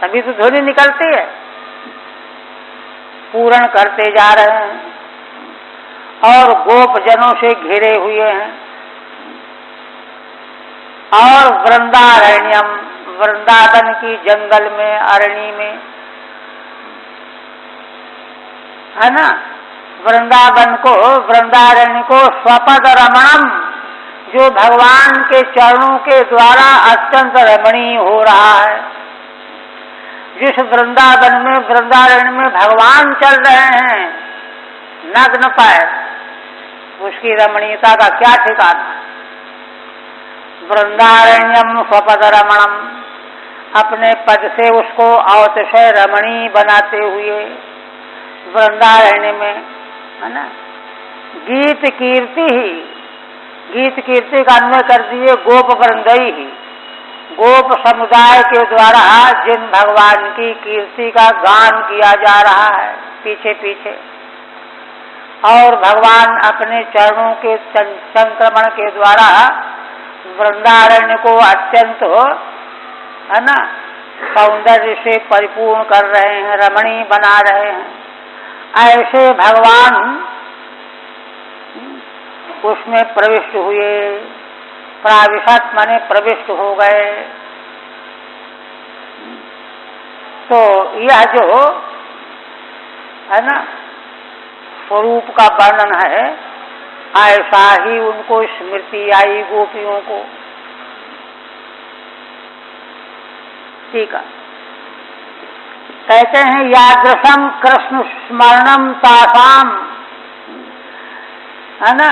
तभी तो ध्वनि निकलती है। पूर्ण करते जा रहे हैं और गोप जनों से घिरे हुए हैं। और वृंदारण्यम, वृंदावन की जंगल में, अरण्य में, है ना? वृंदावन को, वृंदारण्य को स्वपद रमणम, जो भगवान के चरणों के द्वारा अत्यंत रमणीय हो रहा है। जिस वृंदावन में, वृंदारण्य में भगवान चल रहे हैं नग्न पैर, उसकी रमणीयता का क्या ठिकाना। वृंदारण्यम स्वपद रमणम, अपने पद से उसको अतिशय रमणीय बनाते हुए वृंदारण्य में, है ना? गीत कीर्ति ही, गीत कीर्ति का अन्वय कर दिए गोप वृंदई ही, गोप समुदाय के द्वारा जिन भगवान की कीर्ति का गान किया जा रहा है पीछे पीछे, और भगवान अपने चरणों के संक्रमण के द्वारा वृंदारण्य को अत्यंत, है ना, सौंदर्य से परिपूर्ण कर रहे हैं, रमणीय बना रहे हैं। ऐसे भगवान उसमें प्रविष्ट हुए। प्राविशत माने प्रविष्ट हो गए। तो यह जो है ना स्वरूप का वर्णन है, ऐसा ही उनको स्मृति आई गोपियों को। ठीक है, कहते हैं यादृशम कृष्ण स्मरणम तासाम, है ना,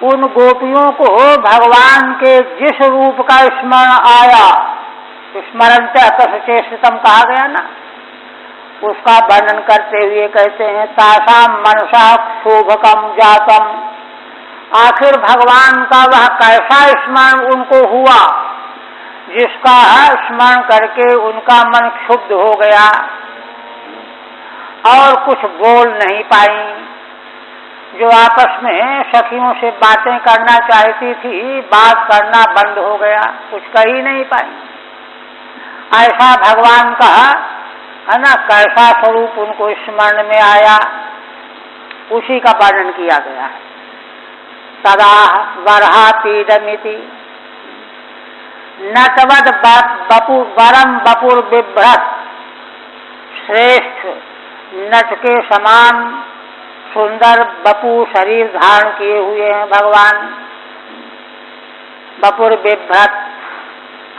उन गोपियों को भगवान के जिस रूप का स्मरण आया, स्मरण चेष्टितम कहा गया ना, उसका वर्णन करते हुए कहते हैं तासाम मनसा शोभकम जातम। आखिर भगवान का वह कैसा स्मरण उनको हुआ जिसका स्मरण करके उनका मन क्षुब्ध हो गया और कुछ बोल नहीं पाई। जो आपस में सखियों से बातें करना चाहती थी, बात करना बंद हो गया, कुछ कह ही नहीं पाई। ऐसा भगवान का, है ना, कैसा स्वरूप उनको स्मरण में आया, उसी का वर्णन किया गया है। सदा वरहा पीडमिति नटवद वरम बपुर बिभ्रत। श्रेष्ठ नट के समान सुंदर बपू शरीर धारण किए हुए हैं भगवान, बपुर बिभ्रत।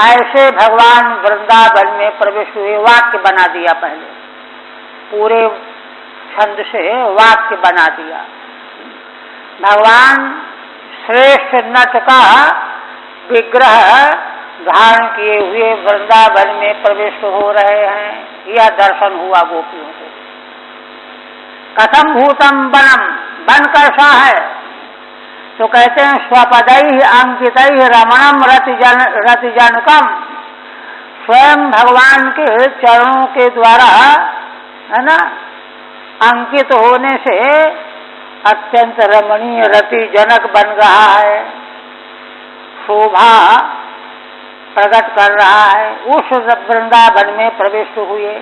ऐसे भगवान वृंदावन में प्रवेश हुए। वाक्य बना दिया, पहले पूरे छंद से वाक्य बना दिया। भगवान श्रेष्ठ नट का विग्रह धारण किए हुए वृंदावन में प्रवेश हो रहे हैं। यह दर्शन हुआ गोपियों को। कथम भूतम वनम, वन कैसा है? तो कहते हैं स्वपदैहि अंकितैहि रमणम रतिजनकम। स्वयं भगवान के चरणों के द्वारा, है ना, अंकित होने से अत्यंत रमणीय रतिजनक बन रहा है, शोभा प्रकट कर रहा है। उस वृंदावन में प्रविष्ट हुए।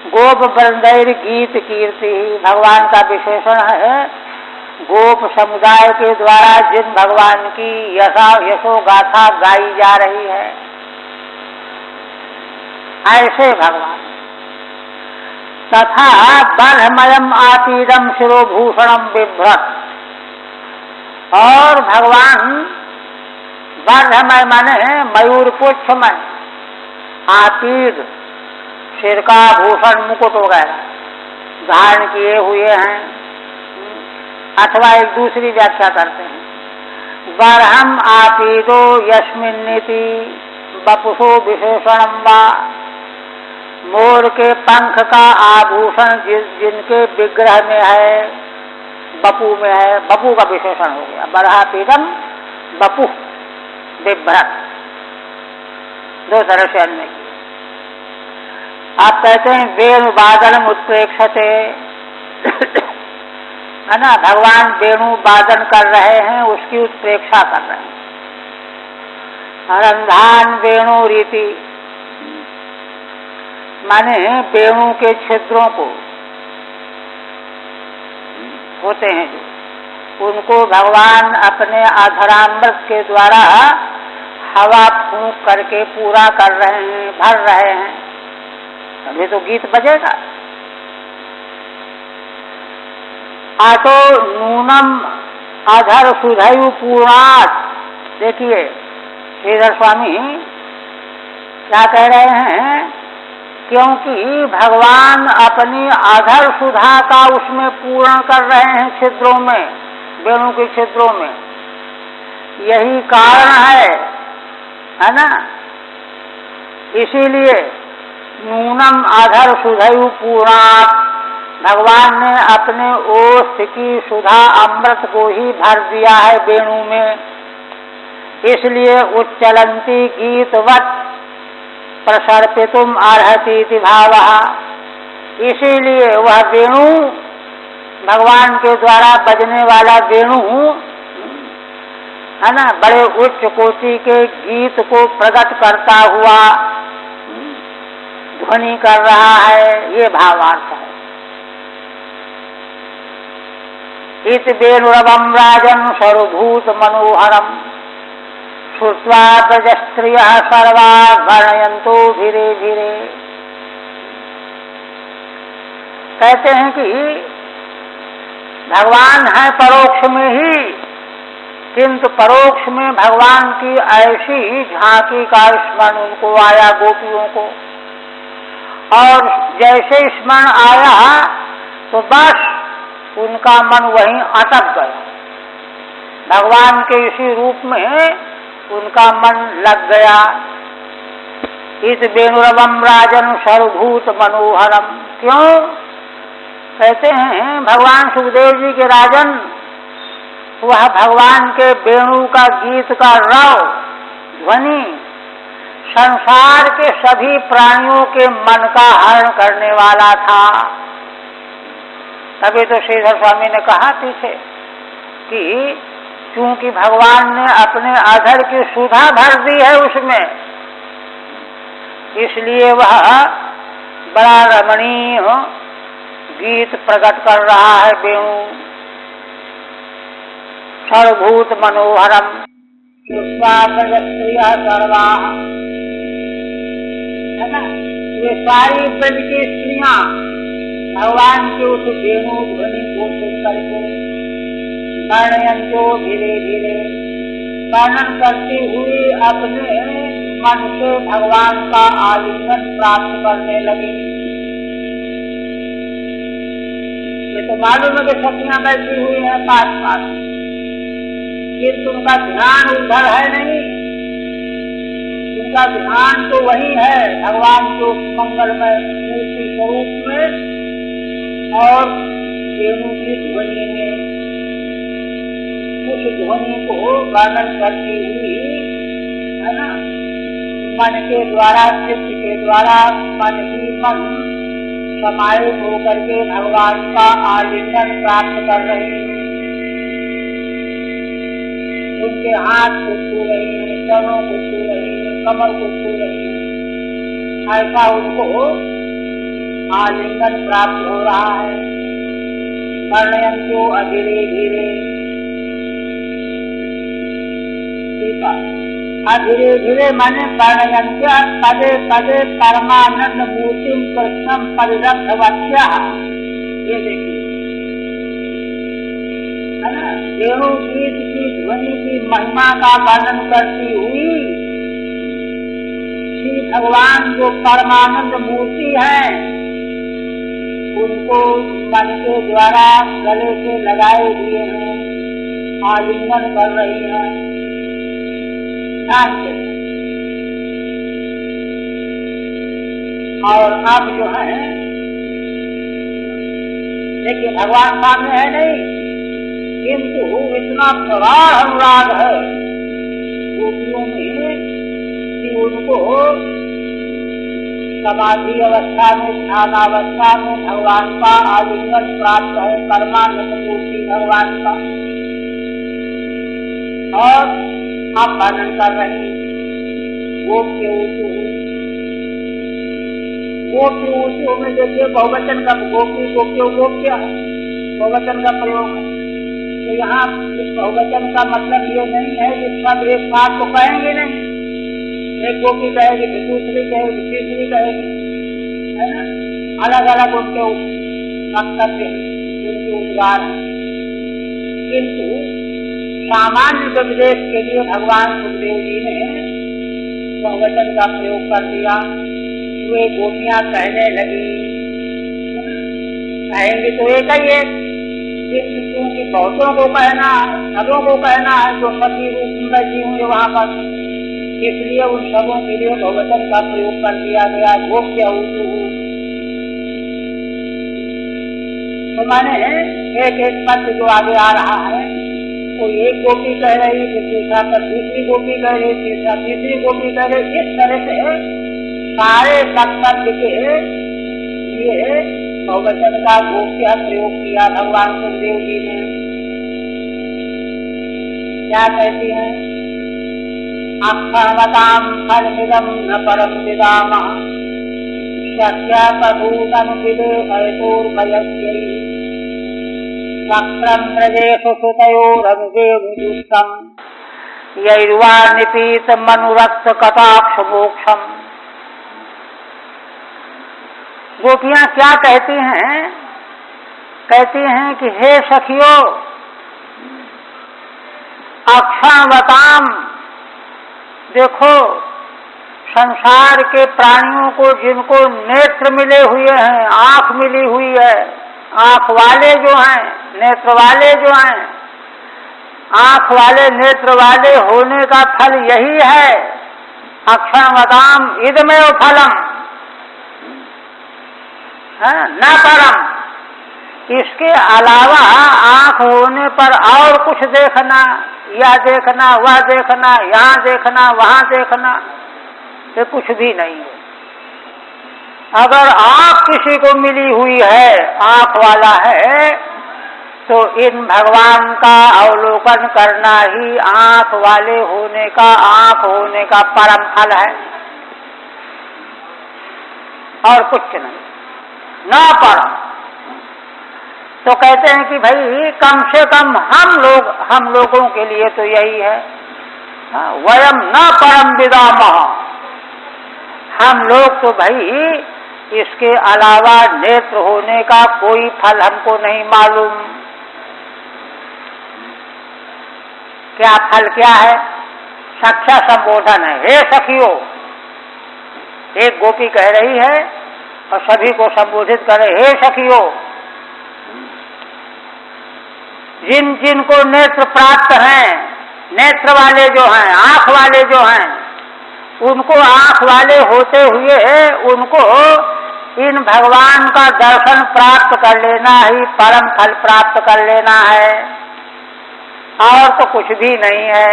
गोप वृंदैर गीत कीर्ति, भगवान का विशेषण है गोप समुदाय के द्वारा जिन भगवान की यशो गाथा गाई जा रही है, ऐसे भगवान। तथा बर्हमयम आतीदम शिरोभूषणम बिभ्रत। और भगवान वर्धमय माने मयूर पुच्छमय, आतीद, सिर का भूषण मुकुट वगैरह धारण किए हुए हैं। अथवा एक दूसरी व्याख्या करते हैं, बरहम आतीदो यस्मिन्निति बपुषो विशेषणम वा, मोर के पंख का आभूषण जिनके विग्रह में है, बपू में है, बपू का विशेषण हो गया। बरहापीडम बपू बिभ्रत, दो तरह से अन्य किए। आप कहते हैं वेणु वादन उत्प्रेक्षते, है ना, भगवान वेणु वादन कर रहे हैं, उसकी उत्प्रेक्षा कर रहे हैं। रंधान वेणु रीति माने वेणु के छिद्रों को होते हैं जो, उनको भगवान अपने अधरामृत के द्वारा हवा फूंक करके पूरा कर रहे हैं, भर रहे हैं, तभी तो गीत बजेगा। आतो नूनम अधर सुधयु पूर्णात, देखिए श्रीधर स्वामी क्या कह रहे हैं, क्योंकि भगवान अपनी अधर सुधा का उसमें पूर्ण कर रहे हैं, छिद्रों में, वेणु के छिद्रों में, यही कारण है ना। इसीलिए नूनम अधर सुधयु पूर्णात, भगवान ने अपने ओष्ठ की सुधा अमृत को ही भर दिया है वेणु में, इसलिए उच्चलंती गीतवत प्रसर्पितुम अर्हति भावः, इसीलिए वह वेणु, भगवान के द्वारा बजने वाला वेणु, है ना, बड़े उच्च कोटि के गीत को प्रकट करता हुआ ध्वनि कर रहा है, ये भावार्थ है। इत वेणुरवम राजन सर्वभूत मनोहरम श्रुत्वा प्रजस्त्रियः सर्वा गणयन्तो धीरे धीरे। कहते हैं कि भगवान है परोक्ष में ही, किंतु परोक्ष में भगवान की ऐसी झांकी का स्मरण उनको आया, गोपियों को, और जैसे स्मरण आया तो बस उनका मन वहीं अटक गया, भगवान के इसी रूप में उनका मन लग गया। इस वेणुरवम राजन सर्वभूत मनोहरम, क्यों कहते हैं भगवान सुखदेव जी के राजन, वह भगवान के वेणु का गीत का रव ध्वनि संसार के सभी प्राणियों के मन का हरण करने वाला था। तभी तो श्रीधर स्वामी ने कहा पीछे कि क्योंकि भगवान ने अपने अधर की सुधा भर दी है उसमें, इसलिए वह बड़ा रमणीय गीत प्रकट कर रहा है वेणु। सर्वभूत मनोहरम प्रजस्त्रियः सर्वा, है ना, ये सारी ब्रज की स्त्रियां भगवान के उस वेणु ध्वनि को सुन करके वर्णयन्तो धीरे धीरे, वर्णन करती हुई अपने मन से भगवान का आलिंगन प्राप्त करने लगी। ये तो मालूम है कि सखियां बैठी हुई हैं पास पास, किंतु उनका ध्यान उधर है नहीं, उनका ध्यान तो वही है भगवान के उस मंगलमय मूर्ति स्वरूप में और वेणु की ध्वनि में। उस ध्वनि को वर्णन करती हुई, है ना, मन के द्वारा, चित्त के द्वारा मन ही मन समाहित होकर के भगवान का आलिंगन प्राप्त कर रही है। उनके हाथ को छू रही है, चरणों को छू रही है, कमर को छू रही है, ऐसा उनको आलिंगन प्राप्त हो रहा है। वर्णयन्तो धीरे धीरे, धीरे धीरे माने वर्णयन्त्य पदे पदे परमानंद मूर्तिम कृष्णम परिरब्धवत्या, ये देखिए, है ना, वेणु गीत की ध्वनि की महिमा का वर्णन करती हुई श्री भगवान जो परमानंद मूर्ति है उनको मन के द्वारा गले से लगाए हुए हैं, आलिंगन कर रही हैं। और अब जो है देखिए भगवान सामने है नहीं, किंतु इतना प्रगाढ़ अनुराग है गोपियों में कि उनको समाधि अवस्था में, ध्यान अवस्था में भगवान का आलिंगन प्राप्त है, परमानंद मूर्ति भगवान का। और आप वर्णन कर रहे हैं गोप्य ऊँचू में देखिए बहुवचन का गोपी गोप्यो गोप्य है, बहुवचन का प्रयोग है। तो यहाँ बहुवचन का मतलब ये नहीं है कि सब एक साथ तो कहेंगे नहीं, एक गोपी कहेगी फिर दूसरी कहेगी तीसरी कहेगी, है ना, अलग अलग उनके वक्तव्य उनके उद्गार हैं। किंतु सामान्य उपदेश के लिए भगवान सुखदेव जी ने बहुवचन का प्रयोग कर दिया। वे गोपियां कहने लगी, कहेंगे तो एक ही है, क्योंकि बहुतों को कहना है, सबों को कहना है, जो सती रूप में जी होंगे वहां पर, इसलिए उन सबों के लिए बहुवचन का प्रयोग कर दिया गया। गोप्य ऊँचू तो माने एक एक पद जो आगे आ रहा है, कोई एक गोपी कह रही, फिर दूसरा पर दूसरी गोपी कह रही, तीसरा तीसरी गोपी कह रही। इस तरह से सारे कर्तव्य के लिए बहुवचन का गोप्य प्रयोग किया भगवान सुखदेव जी ने। क्या कहती हैं? अक्षरवतां फलमिदं न परम विदामः शक्यपभूतं विदेहयतोर्भयस्यै वक्त्रं व्रजेषु सुतयोरनुवेदुष्टं यैर्वानिपीतमनुरक्तकटाक्षमोक्षम्। गोपियां क्या कहती हैं? कहती हैं कि हे सखियों, अक्षरवतां, देखो संसार के प्राणियों को जिनको नेत्र मिले हुए हैं, आंख मिली हुई है, आंख वाले जो हैं, नेत्र वाले जो हैं, आंख वाले नेत्र वाले होने का फल यही है। अक्षरवताम इदमेव फलम न परम। इसके अलावा आंख होने पर और कुछ देखना, यह देखना, वह देखना, यहाँ देखना, वहाँ देखना, ये कुछ भी नहीं है। अगर आंख किसी को मिली हुई है, आंख वाला है, तो इन भगवान का अवलोकन करना ही आंख वाले होने का, आंख होने का परम फल है, और कुछ नहीं, न परम। तो कहते हैं कि भाई कम से कम हम लोगों के लिए तो यही है, वयम न परम विदामः, हम लोग तो भाई इसके अलावा नेत्र होने का कोई फल हमको नहीं मालूम। क्या फल क्या है? सख्या संबोधन है। हे सखियों, एक गोपी कह रही है और सभी को संबोधित करे, हे सखियों, जिन जिनको नेत्र प्राप्त हैं, नेत्र वाले जो हैं, आंख वाले जो हैं, उनको आंख वाले होते हुए उनको इन भगवान का दर्शन प्राप्त कर लेना ही परम फल प्राप्त कर लेना है, और तो कुछ भी नहीं है।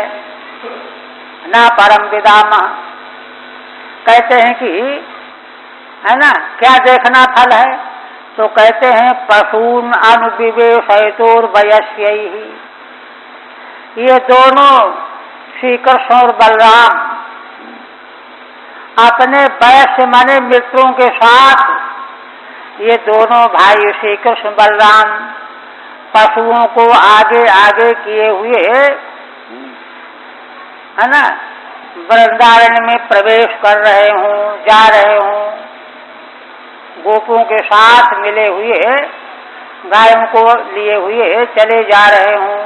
ना परम विदाम। कहते हैं कि है ना, क्या देखना फल है? तो कहते हैं पशून अनुविवेशयतोर वयस्यैहि। ये दोनों श्री कृष्ण और बलराम अपने वयस्य माने मित्रों के साथ, ये दोनों भाई श्री कृष्ण बलराम पशुओं को आगे आगे किए हुए, है ना, वृंदावन में प्रवेश कर रहे हों, जा रहे हों, गोपों के साथ मिले हुए, गायों को लिए हुए चले जा रहे हों,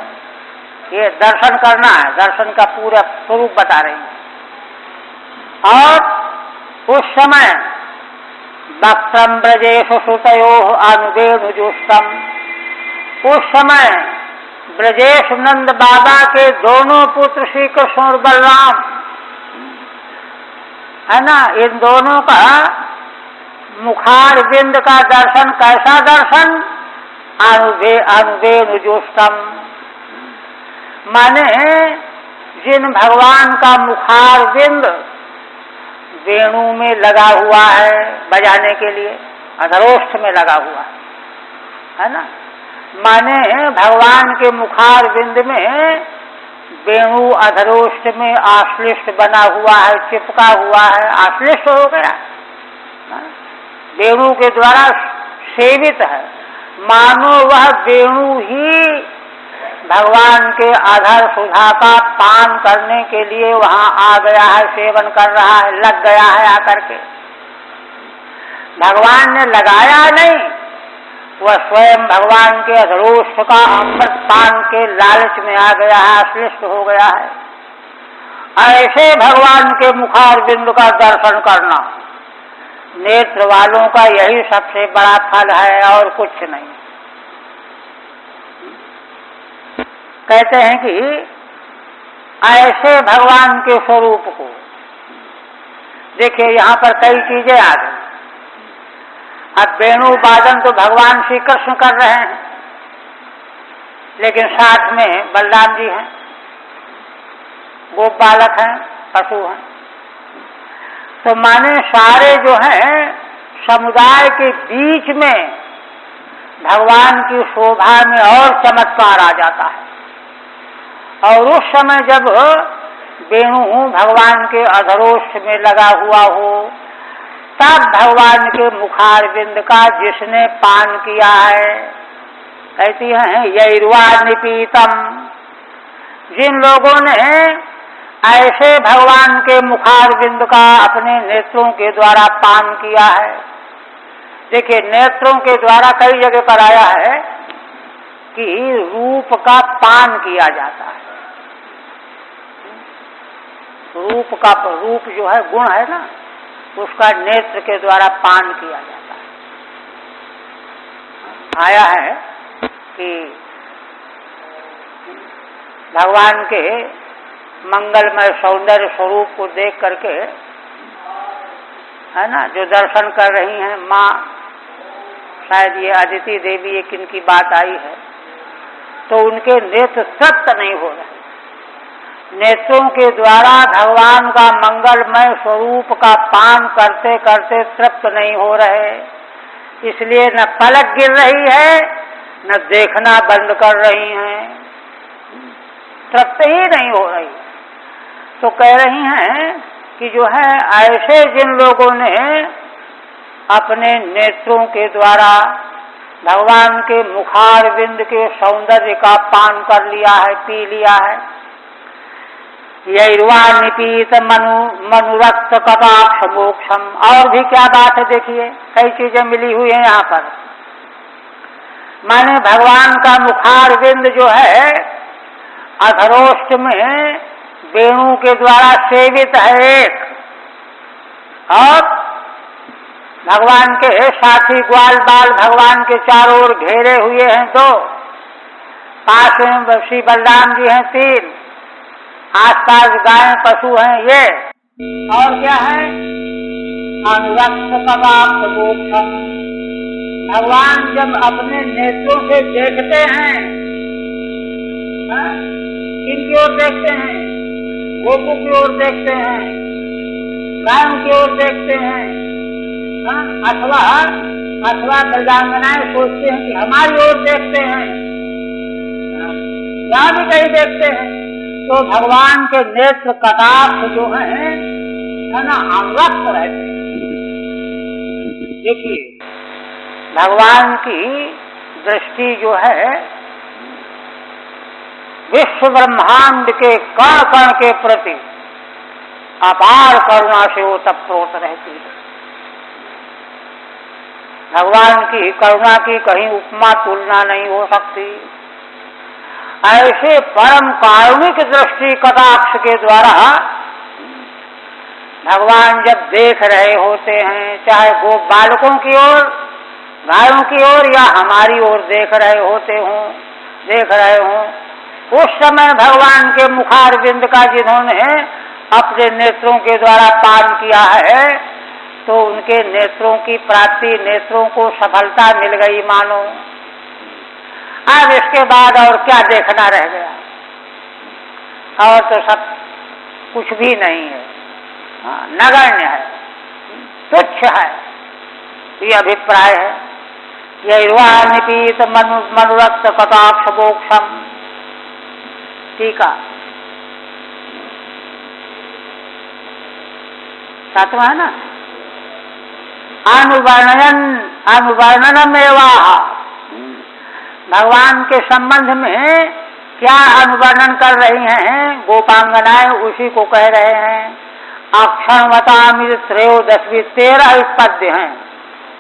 ये दर्शन करना है, दर्शन का पूरा स्वरूप बता रही हैं। और उस समय वक्त्रम ब्रजेश श्रुतयो अनुवेणुजुष्टम, उस समय ब्रजेश नंद बाबा के दोनों पुत्र श्री कृष्ण और बलराम है ना, इन दोनों का मुखार बिंद का दर्शन, कैसा दर्शन, अनुवेणुजुष्टम, माने जिन भगवान का मुखार बिंद वेणु में लगा हुआ है बजाने के लिए, अधरोष्ठ में लगा हुआ है ना, माने भगवान के मुखार बिंद में वेणु अधरोष्ठ में आश्लिष्ट बना हुआ है, चिपका हुआ है, आश्लिष्ट हो गया, वेणु के द्वारा सेवित है, मानो वह वेणु ही भगवान के अधर सुधा का पान करने के लिए वहां आ गया है, सेवन कर रहा है, लग गया है आकर के। भगवान ने लगाया नहीं, वह स्वयं भगवान के अधरोष्ठ का अमृत पान के लालच में आ गया है, आश्लिष्ट हो गया है। ऐसे भगवान के मुखार बिंदु का दर्शन करना नेत्र वालों का यही सबसे बड़ा फल है और कुछ नहीं। कहते हैं कि ऐसे भगवान के स्वरूप को देखिए, यहाँ पर कई चीजें आ गई। अब वेणु वादन तो भगवान श्री कृष्ण कर रहे हैं, लेकिन साथ में बलराम जी हैं, गोप बालक हैं, पशु हैं, तो माने सारे जो हैं समुदाय के बीच में भगवान की शोभा में और चमत्कार आ जाता है। और उस समय जब वेणु भगवान के अधरोष्ठ में लगा हुआ हो, तब भगवान के मुखार बिंद का जिसने पान किया है, कहती हैं यैर्वा निपीतम, जिन लोगों ने ऐसे भगवान के मुखार बिंद का अपने नेत्रों के द्वारा पान किया है। देखिए, नेत्रों के द्वारा कई जगह पर आया है कि रूप का पान किया जाता है। रूप जो है गुण है ना, उसका नेत्र के द्वारा पान किया जाता है। आया है कि भगवान के मंगलमय सौंदर्य स्वरूप को देख करके, है ना, जो दर्शन कर रही हैं माँ, शायद ये अदिति देवी, एक इनकी बात आई है, तो उनके नेत्र तृप्त नहीं हो रहे। नेत्रों के द्वारा भगवान का मंगलमय स्वरूप का पान करते करते तृप्त नहीं हो रहे, इसलिए न पलक गिर रही है, न देखना बंद कर रही हैं, तृप्त ही नहीं हो रही। तो कह रही हैं कि जो है ऐसे जिन लोगों ने अपने नेत्रों के द्वारा भगवान के मुखार बिंद के सौंदर्य का पान कर लिया है, पी लिया है, यैर्वा निपीत मनुरक्त कटाक्ष मोक्षम। और भी क्या बात है, देखिए कई चीजें मिली हुई हैं यहाँ पर। माने भगवान का मुखार बिंद जो है अधरोष्ठ में वेणु के द्वारा सेवित है एक, और भगवान के साथी ग्वाल बाल भगवान के चारों ओर घेरे हुए हैं दो, पास में श्री बलराम जी हैं तीन, आसपास गाय पशु हैं ये, और क्या है, अनुरक्त कटाक्ष मोक्षम। भगवान जब अपने नेत्रों से देखते हैं, किनकी ओर देखते हैं, गोपू की ओर देखते हैं, गायों की ओर देखते हैं, अथवा बलरांगनाएं सोचते हैं कि हमारी ओर देखते हैं, या भी कहीं देखते हैं, तो भगवान के नेत्र कटाक्ष जो है ना, अनुरक्त रहते हैं। देखिए, भगवान की दृष्टि जो है विश्व ब्रह्मांड के कण कण के प्रति अपार करुणा से ओतप्रोत रहती है। भगवान की करुणा की कहीं उपमा तुलना नहीं हो सकती। ऐसे परम कारुणिक दृष्टि कटाक्ष के द्वारा भगवान जब देख रहे होते हैं, चाहे वो बालकों की ओर, गायों की ओर या हमारी ओर देख रहे हों, उस समय भगवान के मुखारविंद का जिन्होंने अपने नेत्रों के द्वारा पान किया है, तो उनके नेत्रों की प्राप्ति, नेत्रों को सफलता मिल गई मानो। अब इसके बाद और क्या देखना रह गया, और तो सब कुछ भी नहीं है, नगण्य है, तुच्छ है, ये अभिप्राय है। यैर्वा निपीत मनुरक्त कटाक्ष मोक्षम। ठीक है, सातवां है ना, अनुवर्णनम एवाह। भगवान के संबंध में क्या अनुवर्णन कर रही हैं गोपांगनाएं, उसी को कह रहे हैं। अक्षरवतामिर त्रयोदशवी 13 पद्य हैं,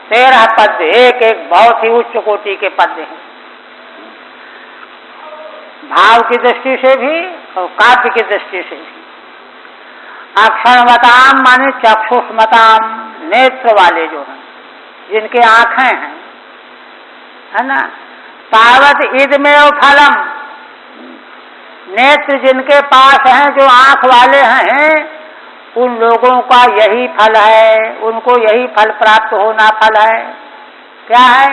13 पद्य, एक एक बहुत ही उच्च कोटि के पद्य हैं, भाव की दृष्टि से भी और काव्य की दृष्टि से भी। अक्षरवताम माने चक्षुष्मताम, नेत्र वाले जो हैं, जिनके आंखें हैं, है ना। तावत इदमेव फलम, नेत्र जिनके पास हैं, जो आंख वाले हैं, उन लोगों का यही फल है, उनको यही फल प्राप्त होना फल है। क्या है?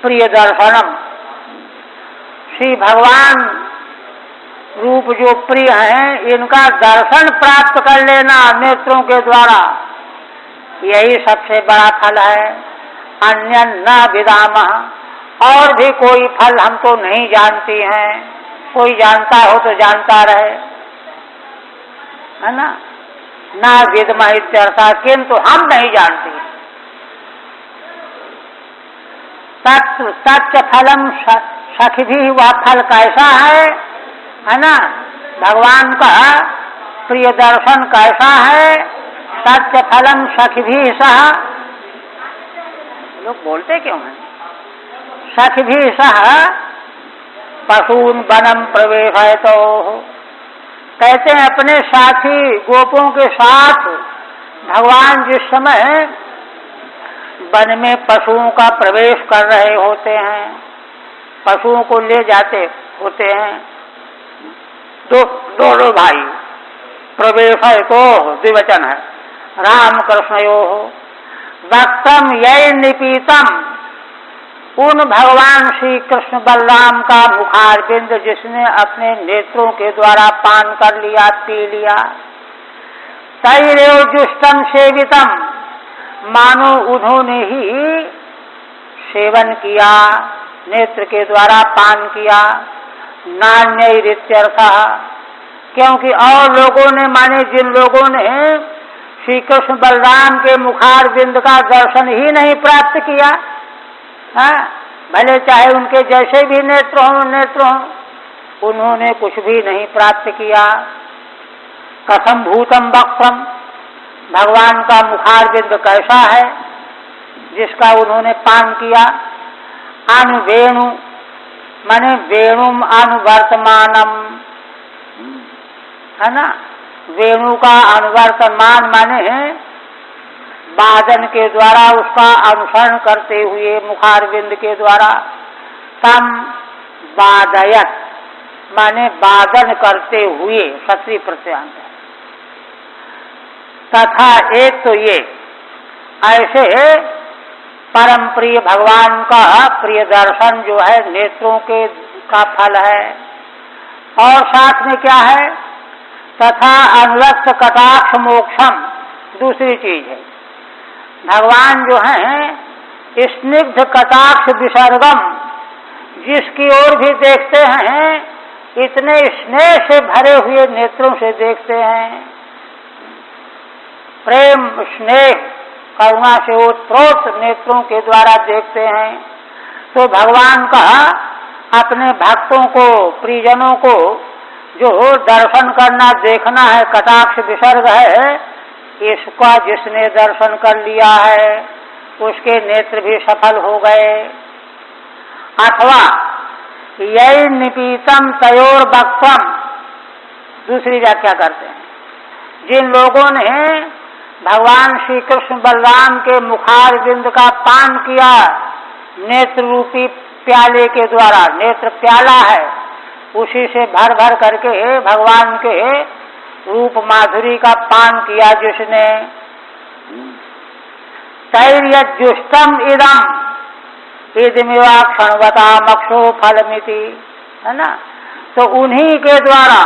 प्रिय दर्शनम, श्री भगवान रूप जो प्रिय हैं, इनका दर्शन प्राप्त कर लेना नेत्रों के द्वारा, यही सबसे बड़ा फल है। अन्य न विदामः, और भी कोई फल हम तो नहीं जानती हैं, कोई जानता हो तो जानता रहे, है ना। न विद्मः इत्यर्था, किंतु हम नहीं जानते। तच्च फलम सखी भी, वह फल कैसा है ना, भगवान का प्रिय दर्शन कैसा है। तच्च फलम सखी भी सह, लोग बोलते क्यों हैं, सखी भी सह पशून वनम प्रवेश है। तो कहते हैं अपने साथी गोपों के साथ भगवान जिस समय वन में पशुओं का प्रवेश कर रहे होते हैं, पशुओं को ले जाते होते हैं, दोनों भाई, प्रवेश है तो द्विवचन है, राम कृष्णयो वक्तम यय निपीतम, उन भगवान श्री कृष्ण बलराम का मुखारविंद जिसने अपने नेत्रों के द्वारा पान कर लिया, पी लिया। तैरेव जुष्टम सेवितम, मानो उन्होंने ही सेवन किया, नेत्र के द्वारा पान किया। नान्यरित्यर्थः, क्योंकि और लोगों ने, माने जिन लोगों ने श्री कृष्ण बलराम के मुखारविंद का दर्शन ही नहीं प्राप्त किया, भले चाहे उनके जैसे भी नेत्र हों, उन्होंने कुछ भी नहीं प्राप्त किया। कथम भूतम वक्त्रम, भगवान का मुखारविंद कैसा है जिसका उन्होंने पान किया। अनुवेणु माने वेणुम अनुवर्तमानम, है ना, वेणु का अनुवर्तमान माने वादन के द्वारा उसका अनुसरण करते हुए, मुखारविंद के द्वारा। तम वादयत माने वादन करते हुए, क्षत्रिय प्रत्यांत है। तथा एक तो ये ऐसे परम प्रिय भगवान का प्रिय दर्शन जो है नेत्रों के का फल है। और साथ में क्या है, तथा अनुरक्त कटाक्ष मोक्षम, दूसरी चीज है। भगवान जो है स्निग्ध कटाक्ष विसर्गम, जिसकी ओर भी देखते हैं इतने स्नेह से भरे हुए नेत्रों से देखते हैं, प्रेम स्नेह करुणा से ओतप्रोत नेत्रों के द्वारा देखते हैं। तो भगवान का अपने भक्तों को, प्रियजनों को जो दर्शन करना, देखना है, कटाक्ष विसर्ग है, इसका जिसने दर्शन कर लिया है उसके नेत्र भी सफल हो गए। अथवा यही निपीतम तयोर बक्वम, दूसरी व्याख्या करते हैं, जिन लोगों ने भगवान श्री कृष्ण बलराम के मुखारविंद का पान किया नेत्र रूपी प्याले के द्वारा, नेत्र प्याला है, उसी से भर भर करके भगवान के रूप माधुरी का पान किया जिसने, तैर्यजुष्टम इदम इदमिवा क्षणवता मक्षो फलमिति, है ना। तो उन्हीं के द्वारा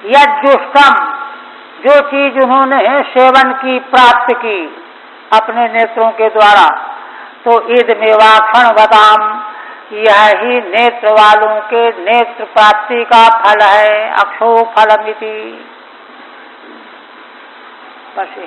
यज्जुष्टम, जो चीज उन्होंने सेवन की प्राप्त की अपने नेत्रों के द्वारा, तो इदमेवा क्षणवताम, यह ही नेत्र वालों के नेत्र प्राप्ति का फल है, अक्षो फलमिति। बस